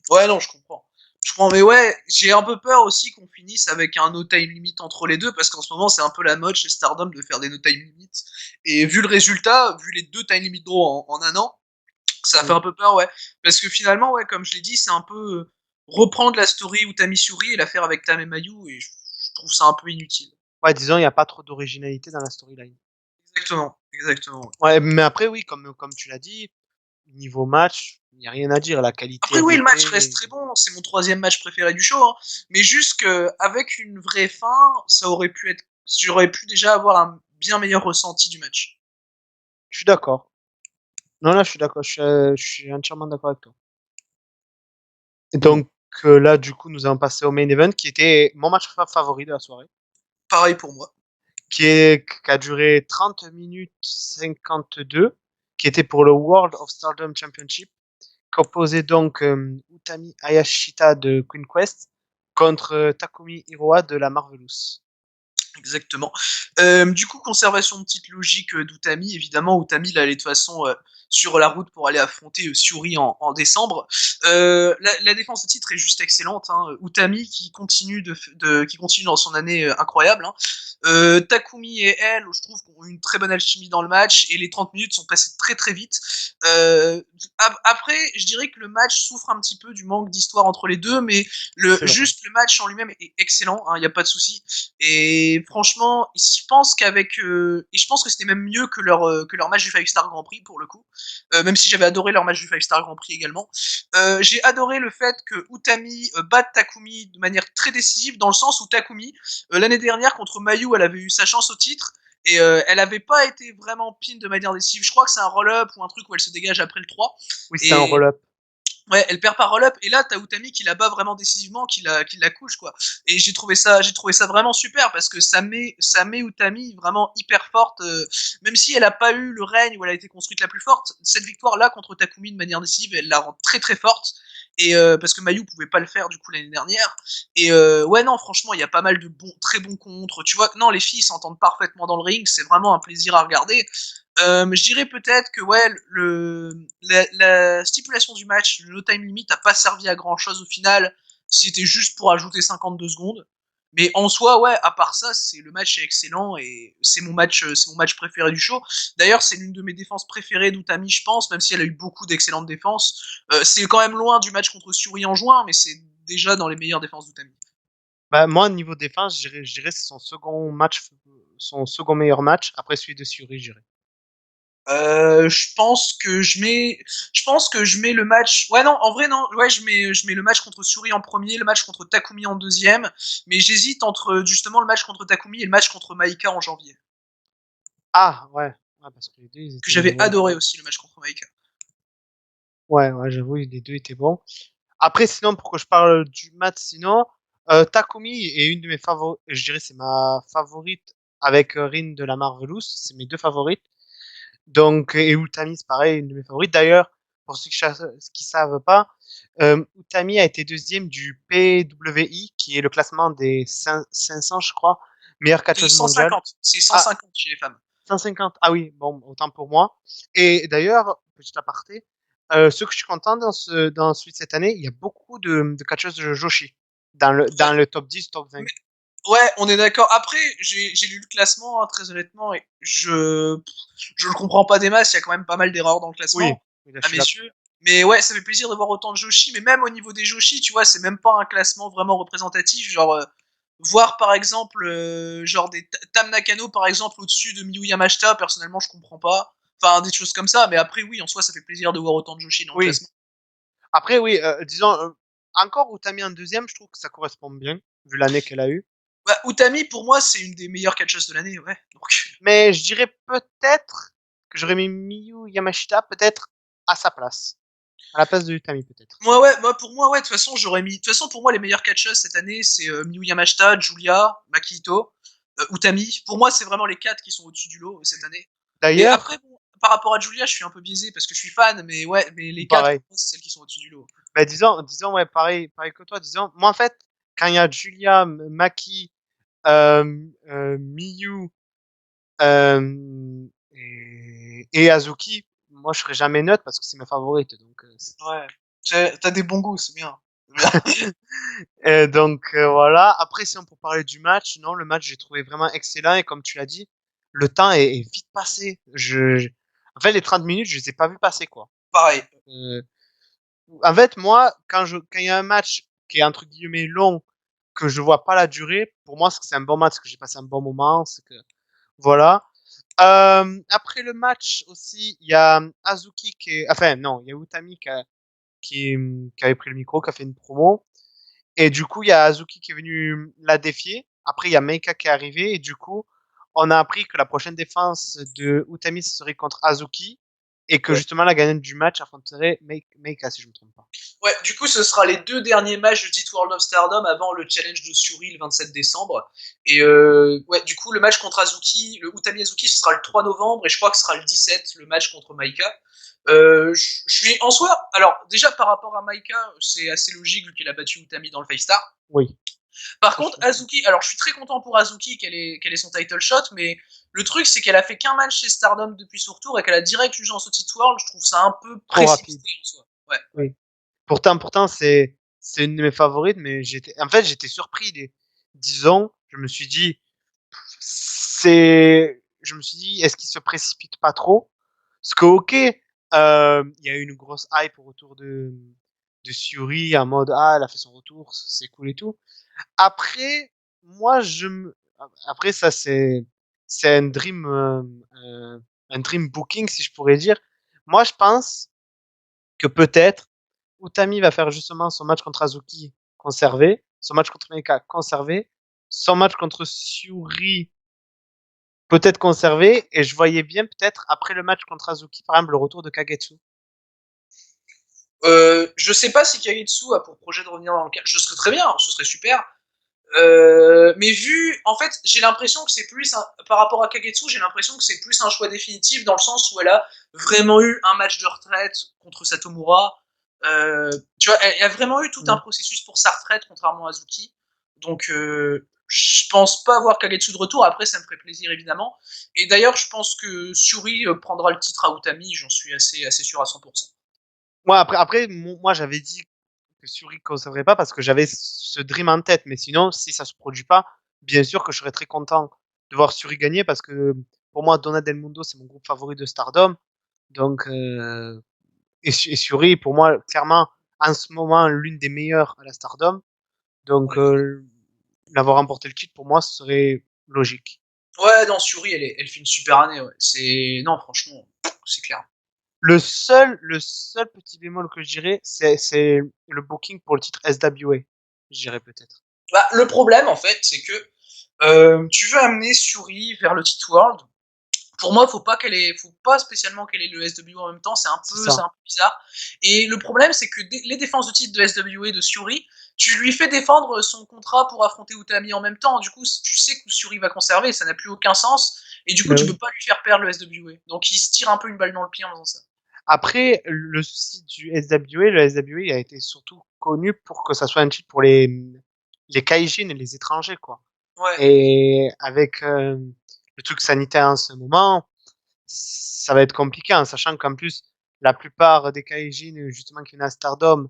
Ouais, non, je comprends. Je comprends, mais ouais, j'ai un peu peur aussi qu'on finisse avec un no time limit entre les deux, parce qu'en ce moment, c'est un peu la mode chez Stardom de faire des no time limits. Et vu le résultat, vu les deux time limit draw en un an, ça fait Mm. un peu peur, ouais. Parce que finalement, ouais, comme je l'ai dit, c'est un peu reprendre la story Utami Suri et la faire avec Tam et Mayu, et je trouve ça un peu inutile. Ouais, disons, il n'y a pas trop d'originalité dans la storyline. Exactement, exactement. Ouais. Ouais, mais après, oui, comme tu l'as dit, niveau match, il n'y a rien à dire. La qualité, Après, elle oui, y le match reste était. très bon. C'est mon troisième match préféré du show. Hein. Mais juste qu'avec une vraie fin, ça aurait pu être. J'aurais pu déjà avoir un bien meilleur ressenti du match. Je suis d'accord. Non, là, je suis d'accord. Je suis entièrement d'accord avec toi. Et Mm. donc, là, du coup, nous allons passer au main event, qui était mon match favori de la soirée, Pareil pour moi. qui a duré 30 minutes 52, qui était pour le World of Stardom Championship, qui opposait donc Utami Hayashishita de Queen Quest contre Takumi Iroha de la Marvelous. Exactement. Du coup, conservation de titre logique d'Utami. Évidemment, Utami, là, elle est de toute façon sur la route pour aller affronter Suri en décembre. La défense de titre est juste excellente. Hein. Utami qui continue dans son année incroyable. Hein. Takumi et elle, je trouve qu'on a eu une très bonne alchimie dans le match et les 30 minutes sont passées très très vite. Après, je dirais que le match souffre un petit peu du manque d'histoire entre les deux, mais C'est vrai. juste le match en lui-même est excellent, il n'y a pas de souci. Et franchement, je pense que c'était même mieux que leur match du Five Star Grand Prix pour le coup. Même si j'avais adoré leur match du Five Star Grand Prix également. J'ai adoré le fait que Utami batte Takumi de manière très décisive, dans le sens où Takumi, l'année dernière contre Mayu, elle avait eu sa chance au titre. Et elle avait pas été vraiment pin de manière décisive. Je crois que c'est un roll-up ou un truc où elle se dégage après le 3. Oui, c'est un Et roll-up. ouais, elle perd par roll-up et là t'as Utami qui la bat vraiment décisivement, qui la couche quoi. Et j'ai trouvé ça vraiment super parce que ça met Utami vraiment hyper forte, même si elle a pas eu le règne où elle a été construite la plus forte. Cette victoire là contre Takumi de manière décisive, elle la rend très très forte. Et parce que Mayu pouvait pas le faire du coup l'année dernière. Et ouais non franchement il y a pas mal de très bons contres. Tu vois non les filles s'entendent parfaitement dans le ring, c'est vraiment un plaisir à regarder. Je dirais peut-être que ouais, la stipulation du match, le time limit, n'a pas servi à grand chose au final. C'était juste pour ajouter 52 secondes. Mais en soi, ouais, à part ça, le match est excellent et c'est mon match préféré du show. D'ailleurs, c'est l'une de mes défenses préférées d'Utami, je pense, même si elle a eu beaucoup d'excellentes défenses. C'est quand même loin du match contre Suri en juin, mais c'est déjà dans les meilleures défenses d'Utami. Bah, moi, niveau défense, je dirais c'est son second meilleur match. Après celui de Suri, je dirais. Je pense que je mets le match. Ouais, non, en vrai, non. Ouais, je mets le match contre Suri en premier, le match contre Takumi en deuxième. Mais j'hésite entre justement le match contre Takumi et le match contre Maika en janvier. Ah, ouais. Ouais, parce que les deux, ils Que étaient, j'avais ouais. adoré aussi le match contre Maika. Ouais, ouais, j'avoue, les deux étaient bons. Après, sinon, pour que je parle du match, sinon, Takumi est une de mes favorites. Je dirais c'est ma favorite avec Rin de la Marvelous. C'est mes deux favorites. Donc, et Utami, c'est pareil, une de mes favorites. D'ailleurs, pour ceux qui savent pas, Utami a été deuxième du PWI, qui est le classement des 500, je crois, meilleure De catcheuse mondiale. 150. C'est Ah, 150 chez les femmes. 150. Ah oui, bon, autant pour moi. Et d'ailleurs, petit aparté, ce que je suis content dans celui de cette année, il y a beaucoup de catcheuses de Joshi Ouais, dans le top 10, top 20. mais- ouais, on est d'accord. Après, j'ai lu le classement, hein, très honnêtement, et je le comprends pas des masses. Il y a quand même pas mal d'erreurs dans le Oui, classement, oui, là, je à suis mes là. yeux. Mais ouais, ça fait plaisir de voir autant de Joshi. Mais même au niveau des Joshi, tu vois, c'est même pas un classement vraiment représentatif. Genre, voir par exemple, genre des Tam Nakano par exemple au-dessus de Miyu Yamashita, personnellement, je comprends pas. Enfin, des choses comme ça. Mais après, oui, en soi, ça fait plaisir de voir autant de Joshi dans le Oui. classement. Après, oui, disons, encore Utami en deuxième, je trouve que ça correspond bien, vu l'année qu'elle a eue. Bah, Utami, pour moi, c'est une des meilleures catcheuses de l'année, ouais. Donc, Mais je dirais peut-être que j'aurais mis Miyu Yamashita, peut-être à sa place. À la place de Utami, peut-être. moi, pour moi, ouais, de toute façon, j'aurais mis. De toute façon, pour moi, les meilleures catcheuses cette année, c'est Miyu Yamashita, Julia, Makito, Utami. Pour moi, c'est vraiment les quatre qui sont au-dessus du lot cette année. Et après, D'ailleurs, bon, par rapport à Julia, je suis un peu biaisé parce que je suis fan, mais ouais, mais les quatre, pareil. pour moi, c'est celles qui sont au-dessus du lot. Ben, disons, ouais, pareil que toi, disons, moi, en fait, quand il y a Julia, Maki, Miyu, et Azuki, moi, je serais jamais neutre parce que c'est mes favorites. Donc, Ouais. T'as des bons goûts, c'est bien. voilà. Après, si on peut parler du match, non, le match, j'ai trouvé vraiment excellent. Et comme tu l'as dit, le temps est vite passé. En fait, les 30 minutes, je les ai pas vus passer, quoi. Pareil. Euh, En fait, moi, quand il y a un match qui est entre guillemets long, que je vois pas la durée, pour moi, c'est que c'est un bon match, que j'ai passé un bon moment, c'est que, voilà. Après le match aussi, il y a Azuki enfin, non, il y a Utami qui avait pris le micro, qui a fait une promo. Et du coup, il y a Azuki qui est venu la défier. Après, il y a Meika qui est arrivé. Et du coup, on a appris que la prochaine défense de Utami serait contre Azuki. Et que Ouais. justement, la gagnante du match affronterait Meika, si je me trompe pas. Ouais, du coup, ce sera les deux derniers matchs de Dit World of Stardom avant le challenge de Suri le 27 décembre. Et ouais, du coup, le match contre Azuki, le Utami Azuki, ce sera le 3 novembre, et je crois que ce sera le 17, le match contre Maika. Je suis en soi, alors déjà par rapport à Maika, c'est assez logique vu qu'elle a battu Utami dans le Five Star. Oui. Par Ça, je contre, suis d'accord. Azuki, alors je suis très content pour Azuki qu'elle ait son title shot, mais le truc c'est qu'elle a fait qu'un match chez Stardom depuis son retour et qu'elle a direct eu en Tilt World. Je trouve ça un peu Trop rapide. précipité en soi. Ouais. Oui. Pourtant, c'est une de mes favorites, mais j'étais surpris. Disons, je me suis dit, est-ce qu'il se précipite pas trop? Parce que, ok, il y a eu une grosse hype autour de Suri en mode, ah, elle a fait son retour, c'est cool et tout. Après, moi, après, ça, c'est un dream booking, si je pourrais dire. Moi, je pense que peut-être Utami va faire justement son match contre Azuki conservé, son match contre Meika conservé, son match contre Suri peut-être conservé, et je voyais bien peut-être après le match contre Azuki, par exemple, le retour de Kagetsu. Je sais pas si Kagetsu a pour projet de revenir dans le cadre. Ce serait très bien, ce serait super. Mais vu, en fait, j'ai l'impression que c'est plus par rapport à Kagetsu, j'ai l'impression que c'est plus un choix définitif dans le sens où elle a vraiment eu un match de retraite contre Satomura. Tu vois, elle a vraiment eu tout un Mm. processus pour sa retraite, contrairement à Azuki. Donc, je pense pas avoir Kagetsu de retour. Après, ça me ferait plaisir évidemment. Et d'ailleurs, je pense que Suri prendra le titre à Utami. J'en suis assez sûr à 100%. Après, moi, j'avais dit que Suri conserverait pas parce que j'avais ce dream en tête, mais sinon, si ça se produit pas, bien sûr que je serais très content de voir Suri gagner parce que pour moi, Donna Del Mundo, c'est mon groupe favori de Stardom. Donc, et Suri, pour moi, clairement, en ce moment l'une des meilleures à la Stardom. Donc, Ouais. l'avoir remporté le titre, pour moi, ce serait logique. Ouais, non, Suri, elle fait une super année, ouais. Non, franchement, c'est clair. Le seul petit bémol que je dirais, c'est le booking pour le titre SWA. Je dirais peut-être. Bah, le problème, en fait, c'est que tu veux amener Suri vers le titre World. Pour moi, faut pas spécialement qu'elle ait le SWA en même temps. C'est C'est ça. un peu bizarre. Et le problème, c'est que les défenses de titre de SWA de Suri, tu lui fais défendre son contrat pour affronter Utami en même temps. Du coup, tu sais que Suri va conserver, ça n'a plus aucun sens. Et du coup, Ben tu oui. peux pas lui faire perdre le SWA. Donc, il se tire un peu une balle dans le pied en faisant ça. Après, le souci du SWA, le SWA a été surtout connu pour que ça soit un titre pour les Kaijin et les étrangers, quoi. Ouais. Et avec le truc sanitaire en ce moment, ça va être compliqué, en sachant qu'en plus, la plupart des Kaijin, justement, qui viennent à Stardom,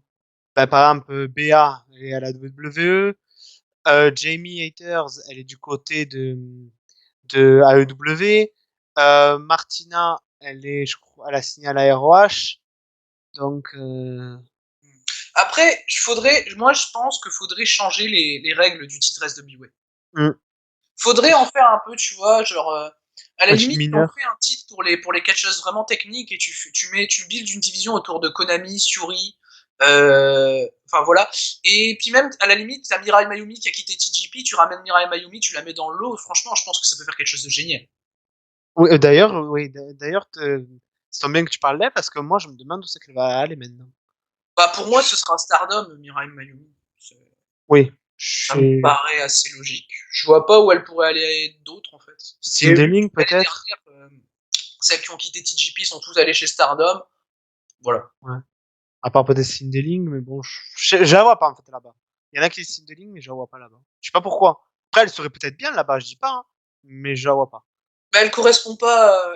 ben, par exemple, BA est à la WWE, Jamie Haters, elle est du côté de AEW, Martina, je crois, elle a signé à la ROH, donc, Après, moi, je pense qu'il faudrait changer les règles du titre SWA. hmm, Faudrait en faire un peu, tu vois, genre, à la un titre limite, on mineur. fait un titre pour les catcheuses vraiment techniques et tu builds une division autour de Konami, Suri, enfin voilà. Et puis même, à la limite, t'as Mirai Mayumi qui a quitté TGP, tu ramènes Mirai Mayumi, tu la mets dans l'eau, franchement, je pense que ça peut faire quelque chose de génial. Oui, d'ailleurs, oui, d'ailleurs, c'est tombe bien que tu parles d'elle parce que moi, je me demande où c'est qu'elle va aller maintenant. Bah, pour moi, ce sera Stardom, Mirai Mayumi. Oui, Ça me chez paraît assez logique. Je vois pas où elle pourrait aller d'autre, en fait. Et vu que Cinderling l'année peut-être. dernière, celles qui ont quitté TGP sont tous allées chez Stardom, voilà. Ouais. À part peut-être Cinderling, mais bon, je la vois pas en fait là-bas. Il y en a qui disent Cinderling, mais je la vois pas là-bas. Je sais pas pourquoi. Après, elle serait peut-être bien là-bas, je dis pas, hein, mais je la vois pas. Bah, elle correspond pas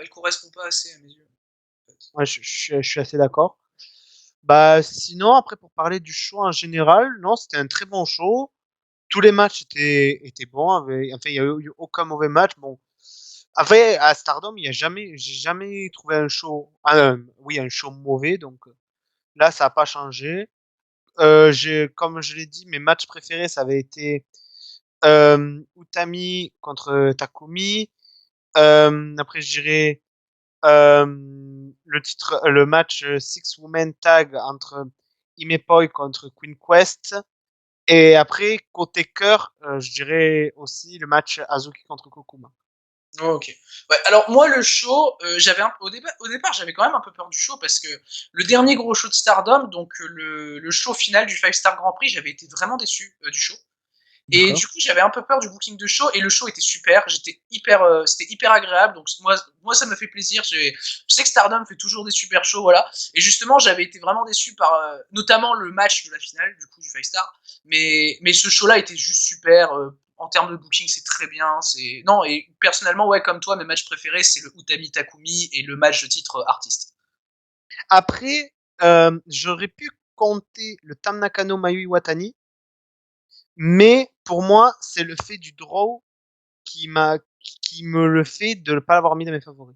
assez à mes yeux. En fait. Ouais, je suis assez d'accord. Bah, sinon, après, pour parler du show en général, non, c'était un très bon show. Tous les matchs étaient bons. Enfin, il y a eu aucun mauvais match. Bon. Après, à Stardom, j'ai jamais trouvé un show, oui, un show mauvais. Donc, là, ça a pas changé. Comme je l'ai dit, mes matchs préférés, ça avait été, Utami contre Takumi. Après, je dirais, le match Six Women Tag entre Imepoi contre Queen Quest. Et après, côté cœur, je dirais aussi le match Azuki contre Kokuma. Oh, ok. Ouais, alors moi le show, au départ j'avais quand même un peu peur du show parce que le dernier gros show de Stardom, donc le show final du Five Star Grand Prix, j'avais été vraiment déçu du show. Et D'accord. du coup, j'avais un peu peur du booking de show et le show était super. C'était hyper agréable. Donc moi, ça me fait plaisir. Je sais que Stardom fait toujours des super shows, voilà. Et justement, j'avais été vraiment déçu par notamment le match de la finale du coup du Five Star. Mais ce show-là était juste super. En termes de booking, c'est très bien. C'est non et personnellement, ouais, comme toi, mes matchs préférés, c'est le Utami Takumi et le match de titre artiste. Après, j'aurais pu compter le Tam Nakano Mayu Iwatani, mais pour moi, c'est le fait du draw qui me le fait de ne pas l'avoir mis dans mes favoris.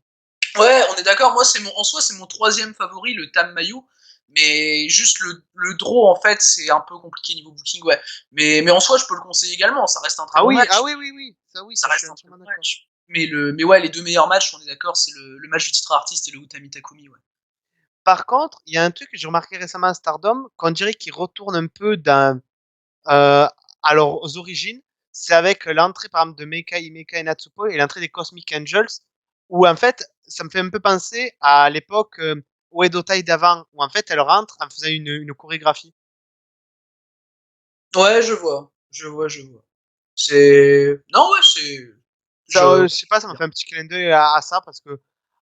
Ouais, on est d'accord. Moi, en soi, c'est mon troisième favori, le Tam Mayu. Mais juste le draw, en fait, c'est un peu compliqué niveau booking, ouais. Mais en soi, je peux le conseiller également. Ça reste un très Ah bon oui, match. oui, Ça ça, je suis reste un très entièrement bon d'accord. match. Mais ouais, les deux meilleurs matchs, on est d'accord, c'est le match du titre artiste et le Utami Takumi, ouais. Par contre, il y a un truc que j'ai remarqué récemment à Stardom, qu'on dirait qu'il retourne un peu à leurs origines. C'est avec l'entrée, par exemple, de Meika, Himeka et Natsuko et l'entrée des Cosmic Angels, où en fait, ça me fait un peu penser à l'époque Oedo Tai d'avant, où en fait, elle rentre en faisant une chorégraphie. Ouais, je vois. C'est. Non, ouais, c'est. Ça, Je. je sais pas, ça m'a fait un petit clin d'œil à ça, parce que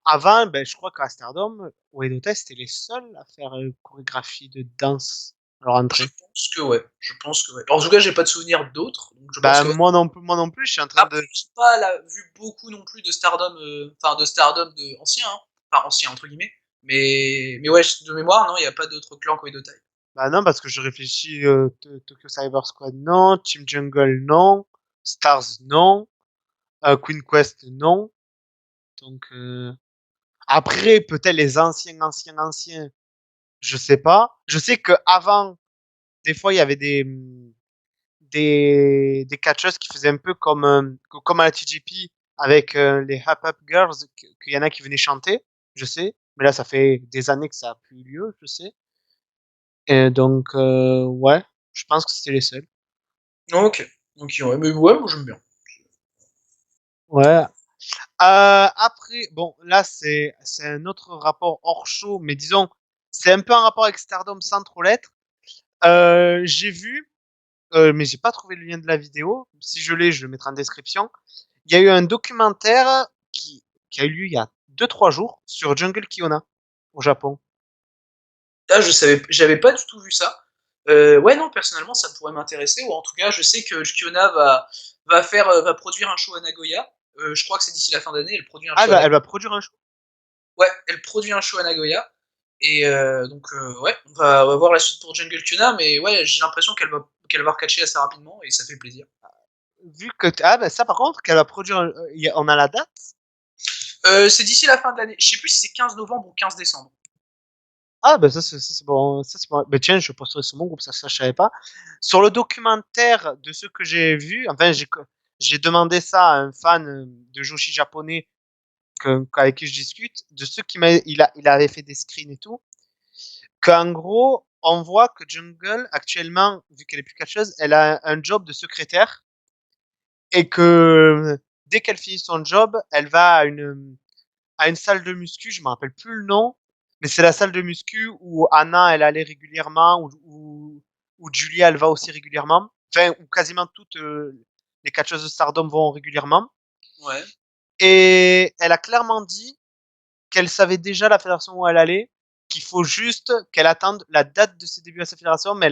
avant, ben, je crois qu'à Stardom, Oedo Tai, c'était les seuls à faire une chorégraphie de danse à leur Je entrée. pense que ouais. Je pense que ouais. En tout cas, j'ai pas de souvenir d'autres, donc je pense Ben, que ouais. moi non plus, je suis en train Après, de. j'ai pas vu beaucoup non plus de Stardom, enfin de Stardom de ancien, hein. Enfin ancien entre guillemets. Mais ouais, de mémoire, non, il n'y a pas d'autres clans qu'Oedo Tai. Bah non, parce que je réfléchis, Tokyo Cyber Squad, non. Team Jungle, non. Stars, non. Queen Quest, non. Donc, après, peut-être les anciens, anciens, anciens. Je sais pas. Je sais que avant, des fois, il y avait des catcheuses qui faisaient un peu comme à la TGP avec les Hap Hap Girls, qu'il y en a qui venaient chanter, je sais. Mais là, ça fait des années que ça a plus eu lieu, je sais. Et donc, ouais, je pense que c'était les seuls. Ok. Donc, ouais, mais ouais, moi j'aime bien. Ouais. Après, bon, là, c'est un autre rapport hors show, mais disons, c'est un peu un rapport avec Stardom sans trop l'être. J'ai vu, mais j'ai pas trouvé le lien de la vidéo. Si je l'ai, je le mettrai en description. Il y a eu un documentaire qui a eu lieu il y a 2-3 jours sur Jungle Kiona au Japon. Là, j'avais pas du tout vu ça. Ouais, non, personnellement, ça pourrait m'intéresser. Ou en tout cas, je sais que Kiona va produire un show à Nagoya. Je crois que c'est d'ici la fin d'année. Elle produit un Ah, show à Nagoya. elle va produire un show. Ouais, elle produit un show à Nagoya. Et donc, ouais, on va voir la suite pour Jungle Kyona. Mais ouais, j'ai l'impression qu'elle va recatcher assez rapidement et ça fait plaisir. Vu que bah ça par contre qu'elle va produire, on a la date. C'est d'ici la fin de l'année. Je sais plus si c'est 15 novembre ou 15 décembre. Ah bah ça c'est bon, ça c'est bon. Bah tiens, je posterai sur mon groupe, ça je savais pas. Sur le documentaire de ce que j'ai vu, enfin j'ai demandé ça à un fan de Joshi japonais avec qui je discute, de ceux qui il avait fait des screens et tout, qu'en gros on voit que Jungle actuellement, vu qu'elle est plus catcheuse, elle a un job de secrétaire et que dès qu'elle finit son job, elle va à une salle de muscu, je me rappelle plus le nom, mais c'est la salle de muscu où Anna elle allait régulièrement, où Julia elle va aussi régulièrement, enfin où quasiment toutes les catcheuses de Stardom vont régulièrement. Ouais. Et elle a clairement dit qu'elle savait déjà la fédération où elle allait, qu'il faut juste qu'elle attende la date de ses débuts à sa fédération, mais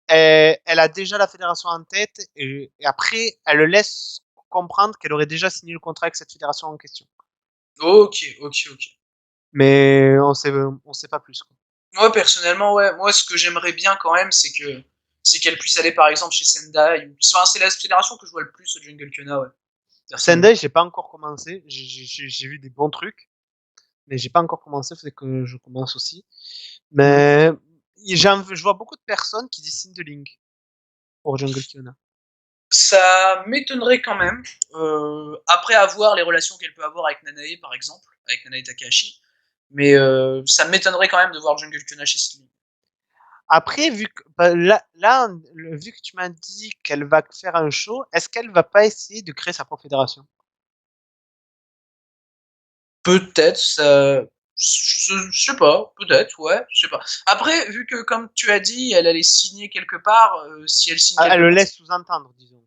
elle a déjà la fédération en tête et après elle le laisse comprendre qu'elle aurait déjà signé le contrat avec cette fédération en question. Ok, ok, ok. Mais on sait pas plus. Quoi. Moi, personnellement, ouais. Moi, ce que j'aimerais bien quand même, c'est qu'elle puisse aller, par exemple, chez Sendai. Enfin, c'est la fédération que je vois le plus au Jungle Kyona, ouais. Personnellement. Sendai, j'ai pas encore commencé. J'ai vu des bons trucs, mais j'ai pas encore commencé. Faudrait que je commence aussi. Mhm. Mais je vois beaucoup de personnes qui disent Link pour Jungle Kiona. Ça m'étonnerait quand même. Après avoir les relations qu'elle peut avoir avec Nanae, par exemple, avec Nanae Takahashi. Mais ça m'étonnerait quand même de voir Jungle Kyona chez Slim. Après, vu que bah, vu que tu m'as dit qu'elle va faire un show, est-ce qu'elle va pas essayer de créer sa propre fédération? Peut-être, ça. Je sais pas, peut-être, ouais, je sais pas. Après, vu que, comme tu as dit, elle allait signer quelque part, si elle signe Ah, elle quelque le part. laisse sous-entendre, disons.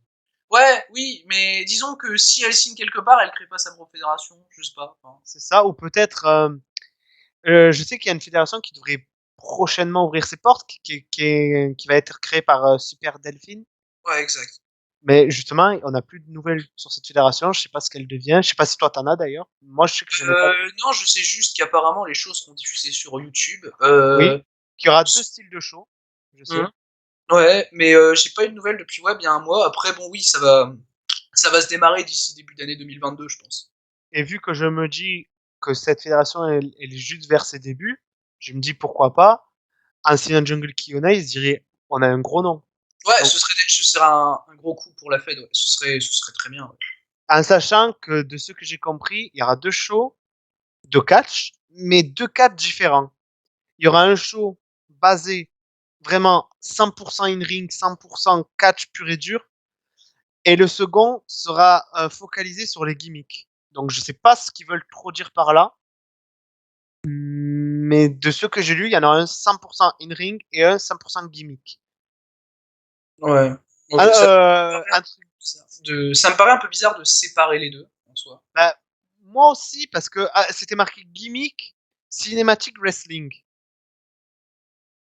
Ouais, oui, mais disons que si elle signe quelque part, elle crée pas sa propre fédération, je sais pas. Enfin, C'est ça, ou peut-être, je sais qu'il y a une fédération qui devrait prochainement ouvrir ses portes, qui va être créée par Super Delphine. ouais, exact. Mais justement, on n'a plus de nouvelles sur cette fédération. Je sais pas ce qu'elle devient. Je sais pas si toi t'en as d'ailleurs. Moi, je sais que j'en ai pas. Non, je sais juste qu'apparemment les choses seront diffusées sur YouTube. Oui, qu'il y aura deux styles de show. Je sais. Hum, ouais, mais j'ai pas eu de nouvelles depuis ouais, bien un mois. Après, bon, oui, ça va se démarrer d'ici début d'année 2022, je pense. Et vu que je me dis que cette fédération, elle est juste vers ses débuts, je me dis pourquoi pas. En signant Jungle Kiona, ils se diraient, on a un gros nom. Ouais, Donc, ce serait un gros coup pour la Fed, ouais. Ce serait très bien. Ouais. en sachant que de ce que j'ai compris, il y aura deux shows de catch, mais deux catch différents. Il y aura un show basé vraiment 100% in-ring, 100% catch pur et dur. Et le second sera focalisé sur les gimmicks. Donc je sais pas ce qu'ils veulent trop dire par là. Mais de ce que j'ai lu, il y en a un 100% in-ring et un 100% gimmick. Ouais. Ah, Ok, un truc, ça me paraît un peu bizarre de séparer les deux, en soi. bah, moi aussi, parce que c'était marqué gimmick, cinematic wrestling. Donc,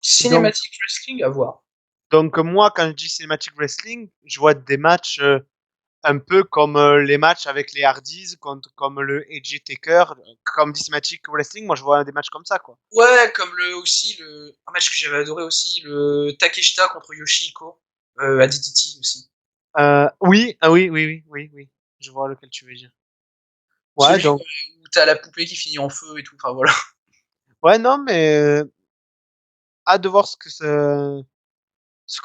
Cinématique Wrestling, à voir. donc moi, quand je dis cinematic wrestling, je vois des matchs un peu comme les matchs avec les Hardys, comme le AJ Taker, comme Cinematic Wrestling. Moi, je vois des matchs comme ça, quoi. Ouais, comme un match que j'avais adoré aussi, le Takeshita contre Yoshihiko, à DDT aussi. Oui, ah oui, oui, oui, oui, oui. Je vois lequel tu veux dire. Ouais, Celui donc, où t'as la poupée qui finit en feu et tout, enfin voilà. ouais, non, mais hâte de voir ce que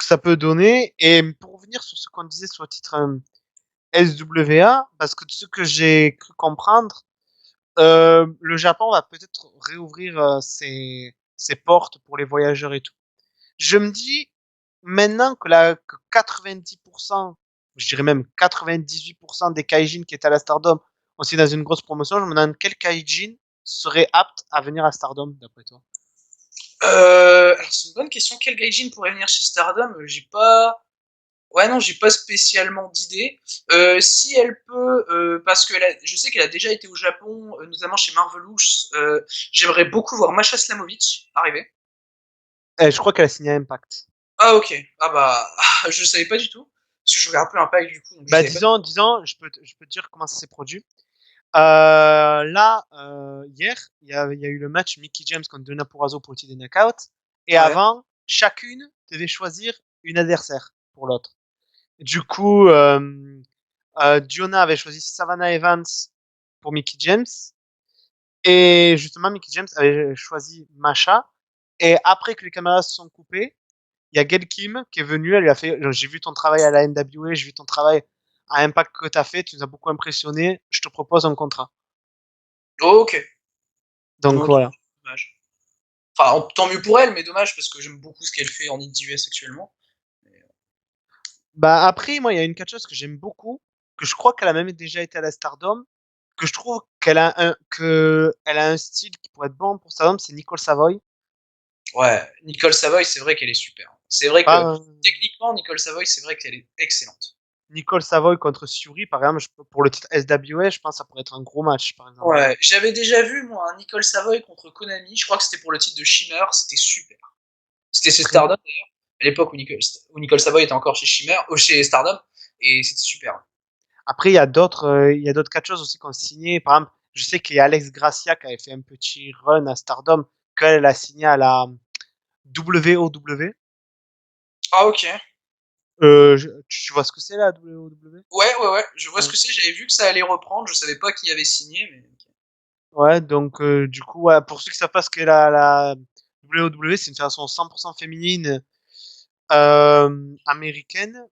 ça peut donner. Et pour revenir sur ce qu'on disait sur le titre SWA, parce que de ce que j'ai cru comprendre, le Japon va peut-être réouvrir ses portes pour les voyageurs et tout. Je me dis, maintenant que 90%, je dirais même 98% des Kaijin qui étaient à la Stardom aussi dans une grosse promotion, je me demande quel Kaijin serait apte à venir à Stardom, d'après toi. Alors c'est une bonne question. Quel gaijin pourrait venir chez Stardom? J'ai pas. Ouais, non, j'ai pas spécialement d'idée. Si elle peut, parce que je sais qu'elle a déjà été au Japon, notamment chez Marvelous. J'aimerais beaucoup voir Masha Slamovich arriver. Je crois qu'elle a signé à Impact. Ah ok. Ah bah, je savais pas du tout. Parce que je regarde plus Impact du coup, donc je Bah, savais pas. disons, je peux te dire comment ça s'est produit. Hier, il y a eu le match Mickey James contre Donna Purrazzo pour le titre des knockouts. Et Ouais. avant, chacune devait choisir une adversaire pour l'autre. Du coup, Diona avait choisi Savannah Evans pour Mickey James. Et justement, Mickey James avait choisi Masha. Et après que les caméras se sont coupées, il y a Gail Kim qui est venue, elle lui a fait, j'ai vu ton travail à la NWA, j'ai vu ton travail à Impact que t'as fait, tu nous as beaucoup impressionné, je te propose un contrat. Ok. Donc Ok. voilà. Dommage. Enfin, tant mieux pour elle, mais dommage parce que j'aime beaucoup ce qu'elle fait en Indie US actuellement. Bah après, moi, il y a une catcheuse que j'aime beaucoup, que je crois qu'elle a même déjà été à la Stardom, que je trouve elle a un style qui pourrait être bon pour Stardom, c'est Nicole Savoy. Ouais, Nicole Savoy, c'est vrai qu'elle est super. C'est vrai que Pas techniquement, Nicole Savoy, c'est vrai qu'elle est excellente. Nicole Savoy contre Suri, par exemple, pour le titre SWA, je pense que ça pourrait être un gros match, par exemple. Ouais, j'avais déjà vu moi un Nicole Savoy contre Konami, je crois que c'était pour le titre de Shimmer, c'était super. C'était chez Après, Stardom d'ailleurs, à l'époque où Nicole Savoy était encore chez Shimmer, chez Stardom, et c'était super. il y a d'autres catcheuses aussi qui ont signé. Par exemple, je sais qu'il y a Alex Gracia qui avait fait un petit run à Stardom, qu'elle a signé à la WOW. Ah ok. Tu vois ce que c'est la WOW? Ouais, je vois ce Ouais. que c'est, j'avais vu que ça allait reprendre, je savais pas qui avait signé, mais. Ouais, donc du coup, ouais, pour ceux qui savent pas ce qu'est la WOW, c'est une fédération 100% féminine américaine.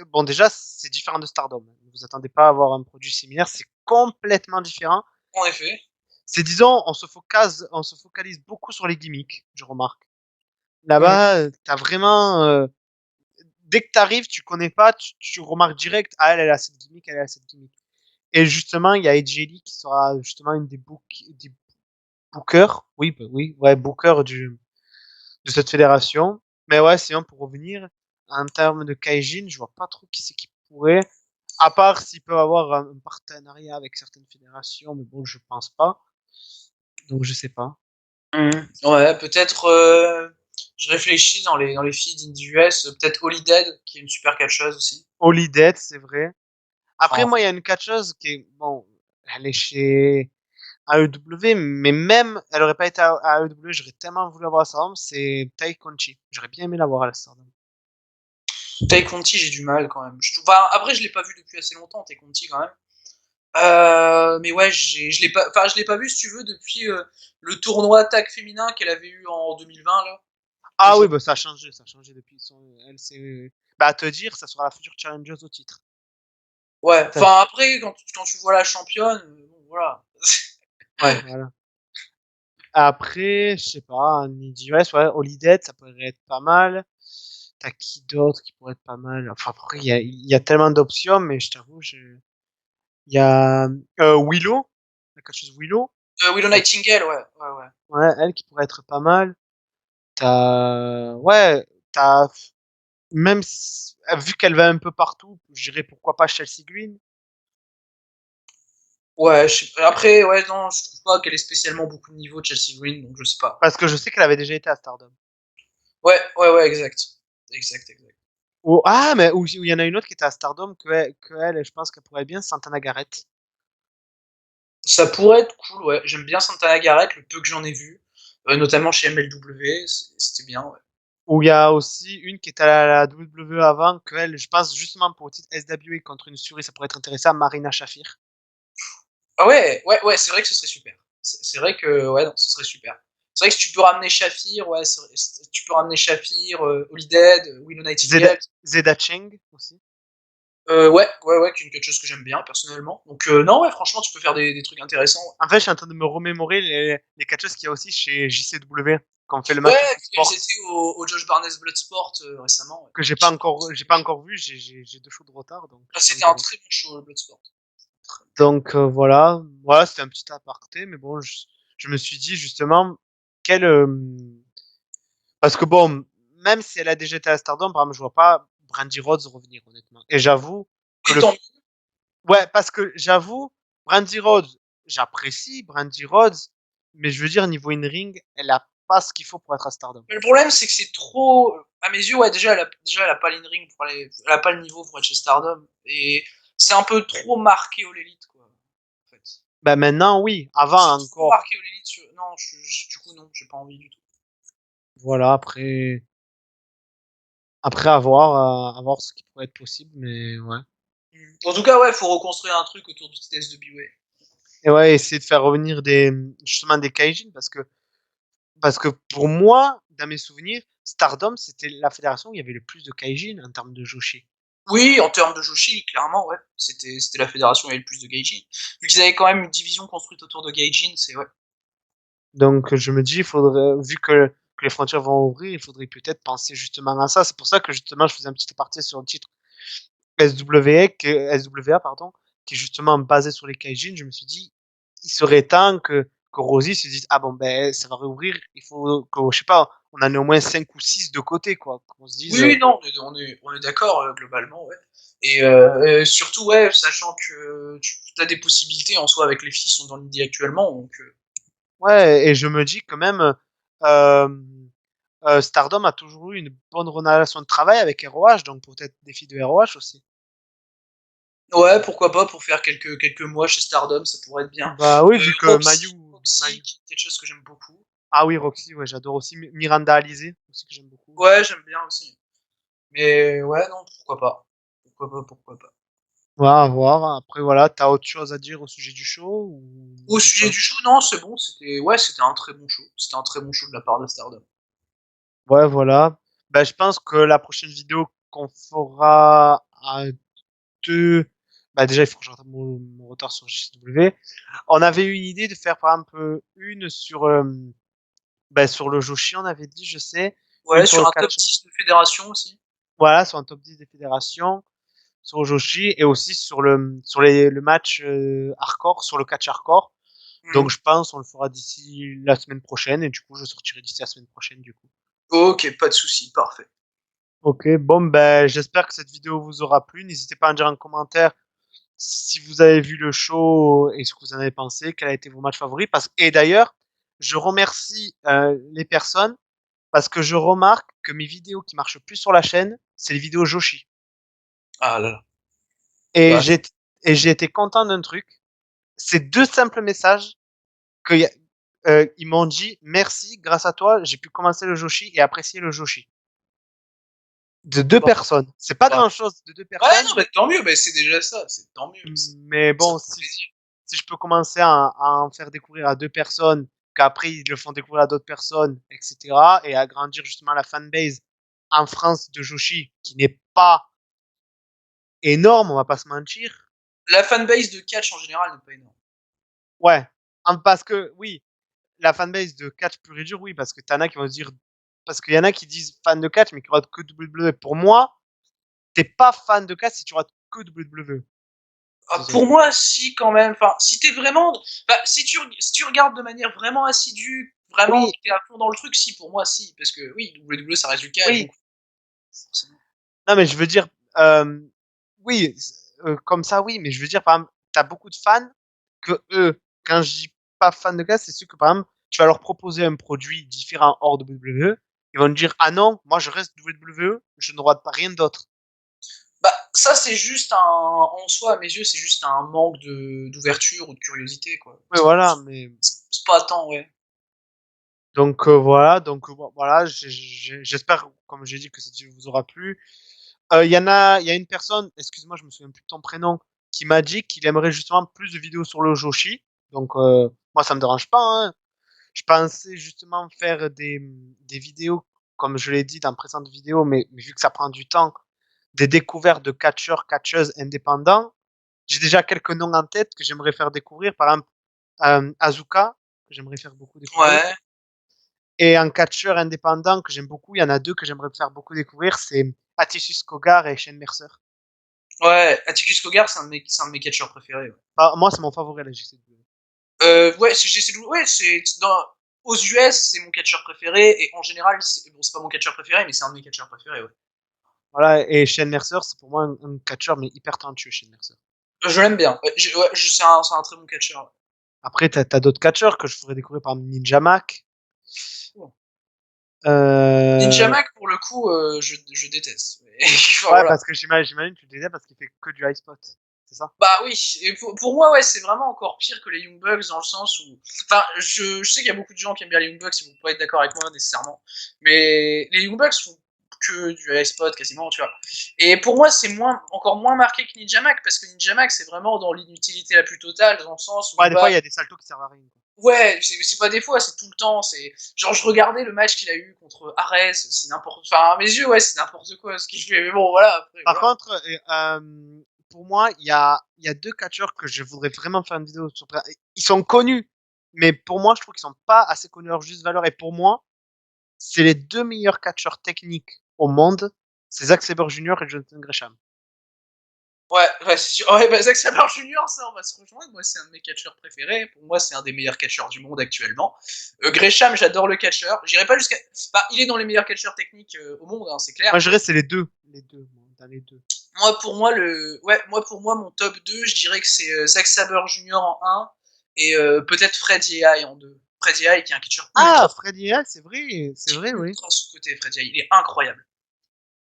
Bon, déjà, c'est différent de Stardom. Ne vous attendez pas à avoir un produit similaire, c'est complètement différent. En effet. C'est, disons, on se focalise beaucoup sur les gimmicks, je remarque. Mhm. Là-bas, t'as vraiment, dès que t'arrives, tu connais pas, tu remarques direct, ah, elle a cette gimmick, elle a cette gimmick. Et justement, il y a AJ Lee qui sera justement une des bookers, oui, bah oui, ouais, booker de cette fédération. Mais ouais, sinon, pour revenir, en termes de Kaijin, je vois pas trop qui c'est qui pourrait, à part s'il peut avoir un partenariat avec certaines fédérations, mais bon, je pense pas. Donc, je sais pas. Mhm. Ouais, peut-être. Je réfléchis dans les filles d'Indie US, peut-être Holly Dead, qui est une super catcheuse aussi. Holly Dead, c'est vrai. Après, Enfin, moi, il y a une catcheuse qui est, bon, elle est chez AEW, mais même, elle aurait pas été à AEW, j'aurais tellement voulu avoir sa c'est Tai Conchi. J'aurais bien aimé l'avoir à la Stardom. Tay Conti, j'ai du mal quand même. Enfin, après, je l'ai pas vu depuis assez longtemps, Tay Conti quand même. Mais ouais, je l'ai pas, enfin, je l'ai pas vu si tu veux depuis le tournoi tag féminin qu'elle avait eu en 2020 là. Ah Je... oui, bah, ça a changé depuis elle, c'est, bah, à te dire, ça sera la future challengeuse au titre. Ouais, Ça, enfin après, quand tu vois la championne, bon, voilà. ouais, voilà. Après, je sais pas, un IDUS, ouais, Holiday, ça pourrait être pas mal. T'as qui d'autre qui pourrait être pas mal? Enfin, après, il y a tellement d'options, mais je t'avoue, il y a, Willow, quelque chose Willow. Willow Ouais, Nightingale, ouais. ouais, elle qui pourrait être pas mal. Ouais, t'as, même vu qu'elle va un peu partout, je dirais pourquoi pas Chelsea Green. Ouais, après, ouais, non, je trouve pas qu'elle ait spécialement beaucoup de niveau de Chelsea Green, donc je sais pas. Parce que je sais qu'elle avait déjà été à Stardom. Ouais, exact. Exact. Mais où il y en a une autre qui était à Stardom que elle, je pense qu'elle pourrait bien, Santana Garrett. Ça pourrait être cool, ouais. J'aime bien Santana Garrett, le peu que j'en ai vu, notamment chez MLW, c'était bien, ouais. Où il y a aussi une qui était à la WWE avant, que elle, je pense justement pour le titre SWA contre une souris, ça pourrait être intéressant, Marina Shafir. Ah ouais, c'est vrai que ce serait super. C'est vrai que, ouais, non, ce serait super. C'est vrai que tu peux ramener Shafir, ouais, tu peux ramener Shafir, Holidead, Willow Nightingale. Zeda Cheng aussi. Ouais, qui est une quelque chose que j'aime bien personnellement. Donc non, ouais, franchement, tu peux faire des trucs intéressants. Ouais. En fait, je suis en train de me remémorer les catcheuses qu'il y a aussi chez JCW quand on fait le Ouais, match ils sport étaient au Josh Barnes Bloodsport récemment. Ouais. que j'ai pas encore vu. J'ai 2 shows de retard donc. Ah, c'était un très bon show Bloodsport. Donc voilà, c'était un petit aparté, mais bon, je me suis dit justement quel parce que bon, même si elle a déjà été à Stardom, par exemple, je vois pas Brandy Rhodes revenir honnêtement. Et j'avoue que Et tant mieux. ouais, parce que j'avoue, Brandy Rhodes, j'apprécie Brandy Rhodes, mais je veux dire niveau in-ring, elle a pas ce qu'il faut pour être à Stardom. Mais le problème, c'est que c'est trop. À mes yeux, ouais, déjà, elle a pas l'in-ring pour aller. Elle a pas le niveau pour être chez Stardom. Et c'est un peu trop marqué au l'élite, quoi. En fait. Ben maintenant, oui. Avant C'est trop encore. marqué au l'élite. Non, du coup, non, j'ai pas envie du tout. Voilà, après à voir ce qui pourrait être possible, mais ouais. En tout cas, ouais, faut reconstruire un truc autour du TSW. Et ouais, essayer de faire revenir justement des Kaijin parce que pour moi, dans mes souvenirs, Stardom, c'était la fédération où il y avait le plus de Kaijin en termes de Joshi. Oui, en termes de Joshi, clairement, ouais. C'était la fédération où il y avait le plus de Gaijin. Vu qu'ils avaient quand même une division construite autour de Gaijin, c'est ouais. Donc je me dis, il faudrait, vu que les frontières vont ouvrir, il faudrait peut-être penser justement à ça. C'est pour ça que justement je faisais un petit aparté sur le titre SWA, pardon, qui est justement basé sur les Kaijin. Je me suis dit, il serait temps que Rosie se dise, ah bon, ben, ça va réouvrir, il faut que, je sais pas, on en ait au moins 5 ou 6 de côté, quoi. Qu'on se dise, Oui, non, on est d'accord globalement, ouais. Et surtout, ouais, sachant que tu as des possibilités en soi avec les filles qui sont dans l'indie actuellement, donc ouais, et je me dis quand même, euh, Stardom a toujours eu une bonne relation de travail avec ROH, donc peut-être des filles de ROH aussi. ouais, pourquoi pas pour faire quelques mois chez Stardom, ça pourrait être bien. Bah oui, vu que Roxy, qui est quelque chose que j'aime beaucoup. Ah oui, Roxy, ouais, j'adore aussi. Miranda Alizé, aussi que j'aime beaucoup. Ouais, j'aime bien aussi. Mais ouais, non, pourquoi pas. Pourquoi pas. Ouais, à voir. Après, voilà, t'as autre chose à dire au sujet du show Au ou sujet pas? du show, non, c'est bon, c'était un très bon show. C'était un très bon show de la part de Stardom. Ouais, voilà. Ben, je pense que la prochaine vidéo qu'on fera à deux, bah déjà, il faut que je rattrape mon retard sur JCW. On avait eu une idée de faire, par exemple, une sur, sur le Joshi, on avait dit, je sais, une Ouais, sur le sur un top catch. 10 de fédération aussi. Voilà, sur un top 10 des fédérations, sur Joshi et aussi sur le match hardcore, sur le catch hardcore. Donc je pense on le fera d'ici la semaine prochaine et du coup je sortirai d'ici la semaine prochaine du coup. Ok, pas de souci, parfait. Ok, bon ben j'espère que cette vidéo vous aura plu. N'hésitez pas à me dire en commentaire si vous avez vu le show et ce que vous en avez pensé, quel a été vos matchs favoris. Et d'ailleurs, je remercie les personnes parce que je remarque que mes vidéos qui marchent plus sur la chaîne, c'est les vidéos Joshi. Ah là là. Et Bah, j'ai été content d'un truc. C'est 2 simples messages que ils m'ont dit merci, grâce à toi, j'ai pu commencer le Joshi et apprécier le Joshi. De 2 bah, personnes. C'est pas bah. grand chose de 2 Ouais, personnes, non, mais tant mieux, mais c'est déjà ça, c'est tant mieux. mais Ça bon, fait plaisir. si je peux commencer à en faire découvrir à 2 personnes, qu'après ils le font découvrir à d'autres personnes, etc. et agrandir justement la fanbase en France de Joshi, qui n'est pas énorme, on va pas se mentir. La fanbase de catch en général n'est pas énorme. Ouais. Parce que, oui, la fanbase de catch pur et dur, oui, parce que t'en as qui vont se dire, parce qu'il y en a qui disent fan de catch, mais qui ratent que WWE. Pour moi, t'es pas fan de catch si tu rates que WWE. Ah, Désolé. pour moi, si quand même. Enfin, si t'es vraiment, si tu regardes de manière vraiment assidue, vraiment Oui, que t'es à fond dans le truc, si pour moi, si, parce que oui, WWE ça reste du catch, oui. donc forcément. Non, mais je veux dire, euh, oui, comme ça, oui, mais je veux dire, par exemple, t'as beaucoup de fans que eux, quand je dis pas fan de catch, c'est ceux que, par exemple, tu vas leur proposer un produit différent hors de WWE, ils vont te dire, ah non, moi je reste WWE, je ne rate pas rien d'autre. Bah, ça c'est juste en soi, à mes yeux, c'est juste un manque d'ouverture ou de curiosité, quoi. Oui, voilà, mais C'est pas tant, ouais. donc voilà, j'espère, comme j'ai dit, que cette vidéo vous aura plu. Il y a une personne, excuse-moi, je me souviens plus de ton prénom, qui m'a dit qu'il aimerait justement plus de vidéos sur le Joshi. Donc moi ça me dérange pas, hein. Je pensais justement faire des vidéos, comme je l'ai dit dans précédentes vidéos, mais vu que ça prend du temps, des découvertes de catcheurs, catcheuses indépendants. J'ai déjà quelques noms en tête que j'aimerais faire découvrir. Par exemple, Azuka, que j'aimerais faire beaucoup découvrir. Ouais. Et un catcheur indépendant que j'aime beaucoup, il y en a deux que j'aimerais faire beaucoup découvrir, c'est Atticus Cogar et Shane Mercer. Ouais, Atticus Cogar, c'est un de mes catcheurs préférés. Ouais, Enfin, moi, c'est mon favori à la JCW. ouais, ouais, aux US, c'est mon catcheur préféré, et en général, c'est pas mon catcheur préféré, mais c'est un de mes catcheurs préférés, ouais. Voilà, et Shane Mercer, c'est pour moi un catcheur, mais hyper talentueux, Shane Mercer. Je l'aime bien. Ouais, c'est un très bon catcheur. Ouais. Après, t'as d'autres catcheurs que je ferais découvrir, par exemple Ninja Mac. Ninja Euh... Mac, pour le coup, je déteste. Enfin, Ouais, voilà. parce que j'imagine que tu le disais parce qu'il fait que du high spot. C'est ça? Bah oui, et pour moi, ouais, c'est vraiment encore pire que les Young Bucks dans le sens où. Enfin, je sais qu'il y a beaucoup de gens qui aiment bien les Young Bucks, ils vont pas être d'accord avec moi nécessairement. Mais les Young Bucks font que du high spot quasiment, tu vois. Et pour moi, c'est encore moins marqué que Ninja Mac, parce que Ninja Mac, c'est vraiment dans l'inutilité la plus totale, dans le sens où Ouais, il des fois, va. il y a des saltos qui servent à rien. Ouais, c'est pas des fois, c'est tout le temps. C'est genre je regardais le match qu'il a eu contre Ares, c'est n'importe. Enfin, à mes yeux, ouais, c'est n'importe quoi ce qu'il fait. Mais bon, voilà. Après, Par voilà. contre, pour moi, il y a deux catcheurs que je voudrais vraiment faire une vidéo sur. Ils sont connus, mais pour moi, je trouve qu'ils sont pas assez connus à leur juste valeur. Et pour moi, c'est les deux meilleurs catcheurs techniques au monde. C'est Zack Sabre Jr. et Jonathan Gresham. Ouais, c'est sûr. Ouais, bah, Zack Sabre Junior, ça, on va se rejoindre. Moi, c'est un de mes catcheurs préférés. Pour moi, c'est un des meilleurs catcheurs du monde actuellement. Gresham, j'adore le catcheur. J'irai pas jusqu'à. Bah, il est dans les meilleurs catcheurs techniques au monde, hein, c'est clair. Moi, je dirais c'est les deux. Les deux, dans les deux. Pour moi, mon top 2, je dirais que c'est Zack Sabre Junior en un et peut-être Freddy AI en 2. Freddy AI qui est un catcheur Ah, Freddy Hill, c'est vrai, oui. ultra sous-côté. Freddy AI, il est incroyable.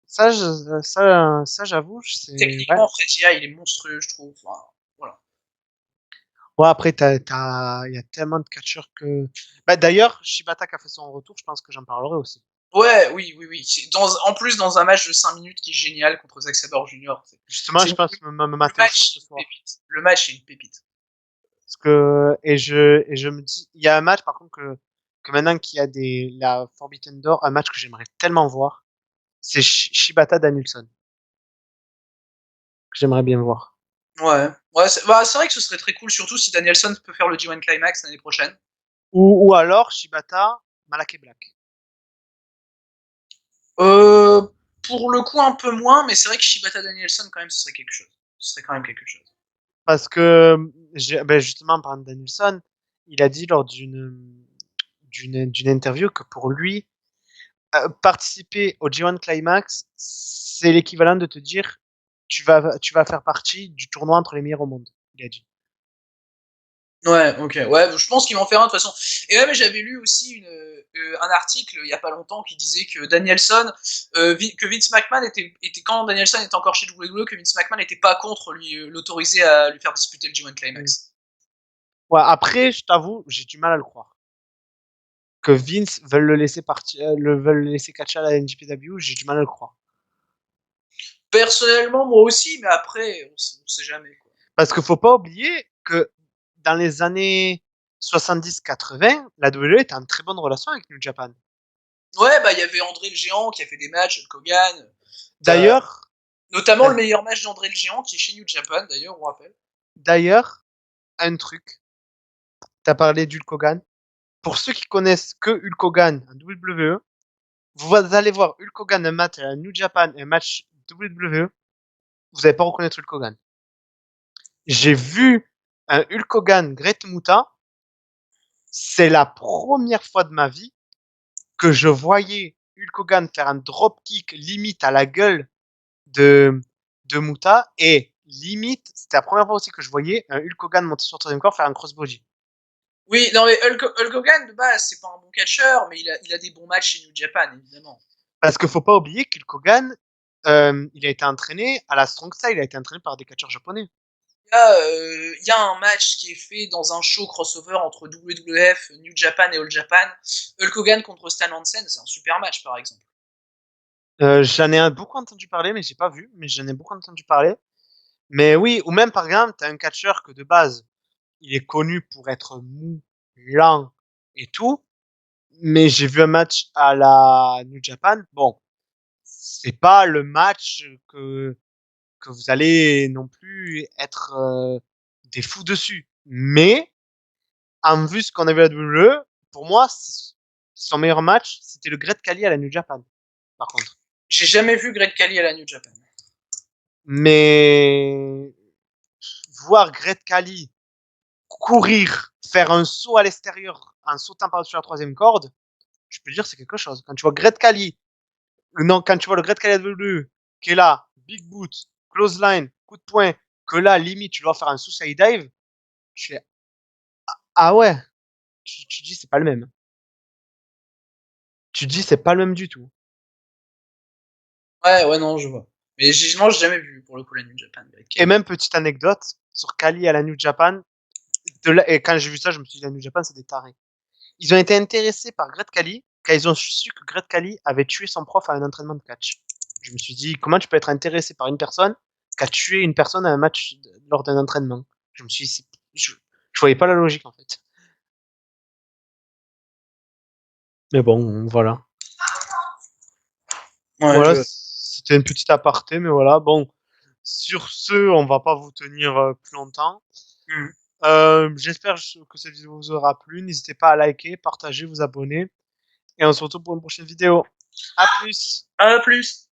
Ça, j'avoue, c'est, ouais. Techniquement, Freddy AI, il est monstrueux, je trouve. Enfin, voilà. Ouais, après, il y a tellement de catcheurs que, bah, d'ailleurs, Shibata qui a fait son retour, je pense que j'en parlerai aussi. Ouais, oui. En plus, dans un match de 5 minutes qui est génial contre Zack Sabre Jr. Justement, je pense me Le mater le show match, ce est une soir. pépite. Le match est une pépite. Parce que, et je me dis, il y a un match, par contre, que maintenant qu'il y a la Forbidden Door, un match que j'aimerais tellement voir, c'est Shibata Danielson. Que j'aimerais bien voir. Ouais, c'est vrai que ce serait très cool, surtout si Danielson peut faire le G1 Climax l'année prochaine. Ou alors, Shibata, Malakai Black. Euh, pour le coup, un peu moins, mais c'est vrai que Shibata Danielson, quand même, ce serait quelque chose. Ce serait quand même quelque chose. Parce que, ben justement, par exemple, Danielson, il a dit lors d'une interview que pour lui, participer au G1 Climax, c'est l'équivalent de te dire tu vas faire partie du tournoi entre les meilleurs au monde. Il a dit. Ouais, ok. Ouais, je pense qu'ils vont en faire un de toute façon. Et même, j'avais lu aussi un article il y a pas longtemps qui disait que Danielson, que Vince McMahon était quand Danielson était encore chez WWE, que Vince McMahon n'était pas contre lui l'autoriser à lui faire disputer le G1 Mm. Climax. Ouais, après, je t'avoue, j'ai du mal à le croire. Que Vince veuille le laisser partir, veulent le laisser catcher à la NJPW, j'ai du mal à le croire. Personnellement, moi aussi, mais après, on sait jamais. Quoi. Parce qu'il faut pas oublier que dans les années 70-80, la WWE était en très bonne relation avec New Japan. Ouais, bah il y avait André le Géant qui a fait des matchs, Kogan. D'ailleurs, Notamment le meilleur match d'André le Géant qui est chez New Japan, d'ailleurs, on rappelle. d'ailleurs, un truc, t'as parlé d'Hulk Hogan. Pour ceux qui connaissent que Hulk Hogan en WWE, vous allez voir Hulk Hogan un match à New Japan et un match WWE, vous n'allez pas reconnaître Hulk Hogan. J'ai vu un Hulk Hogan Great Muta, c'est la première fois de ma vie que je voyais Hulk Hogan faire un dropkick limite à la gueule de, de Muta et limite, c'était la première fois aussi que je voyais un Hulk Hogan monter sur le troisième corps faire un crossbody. Oui, non mais Hulk Hogan, de base, c'est pas un bon catcheur, mais il a des bons matchs chez New Japan, évidemment. Parce qu'il faut pas oublier qu'Hulk Hogan, il a été entraîné à la Strong Style, il a été entraîné par des catcheurs japonais. Il y a un match qui est fait dans un show crossover entre WWF, New Japan et All Japan. Hulk Hogan contre Stan Hansen, c'est un super match, par exemple. J'en ai beaucoup entendu parler, mais j'ai pas vu, mais j'en ai beaucoup entendu parler. Mais oui, ou même par exemple, t'as un catcheur que de base, il est connu pour être mou, lent, et tout. Mais j'ai vu un match à la New Japan. Bon, c'est pas le match que vous allez non plus être des fous dessus. Mais en vu ce qu'on a vu à la WWE, pour moi, son meilleur match, c'était le Great Khali à la New Japan. Par contre. J'ai jamais vu Great Khali à la New Japan. Mais voir Great Khali courir, faire un saut à l'extérieur en sautant par-dessus la troisième corde, je peux dire c'est quelque chose. Quand tu vois Great Khali, non, quand tu vois le Great Khali WWE, qui est là, big boot, close line, coup de poing, que là, limite, tu dois faire un suicide dive, je fais, ah ouais, tu dis c'est pas le même. Tu dis c'est pas le même du tout. Ouais, non, je vois. Mais non, j'ai jamais vu pour le coup la New Japan. Et même petite anecdote sur Khali à la New Japan, et quand j'ai vu ça, je me suis dit la New Japan c'est des tarés. Ils ont été intéressés par Great Khali quand ils ont su que Great Khali avait tué son prof à un entraînement de catch. Je me suis dit, comment tu peux être intéressé par une personne qui a tué une personne à un match lors d'un entraînement? Je me suis dit, je voyais pas la logique en fait. Mais bon, voilà. Ouais, Voilà, c'était une petite aparté, mais voilà. Bon, sur ce, on va pas vous tenir plus longtemps. Hmm. J'espère que cette vidéo vous aura plu. N'hésitez pas à liker, partager, vous abonner. Et on se retrouve pour une prochaine vidéo. À plus! À plus.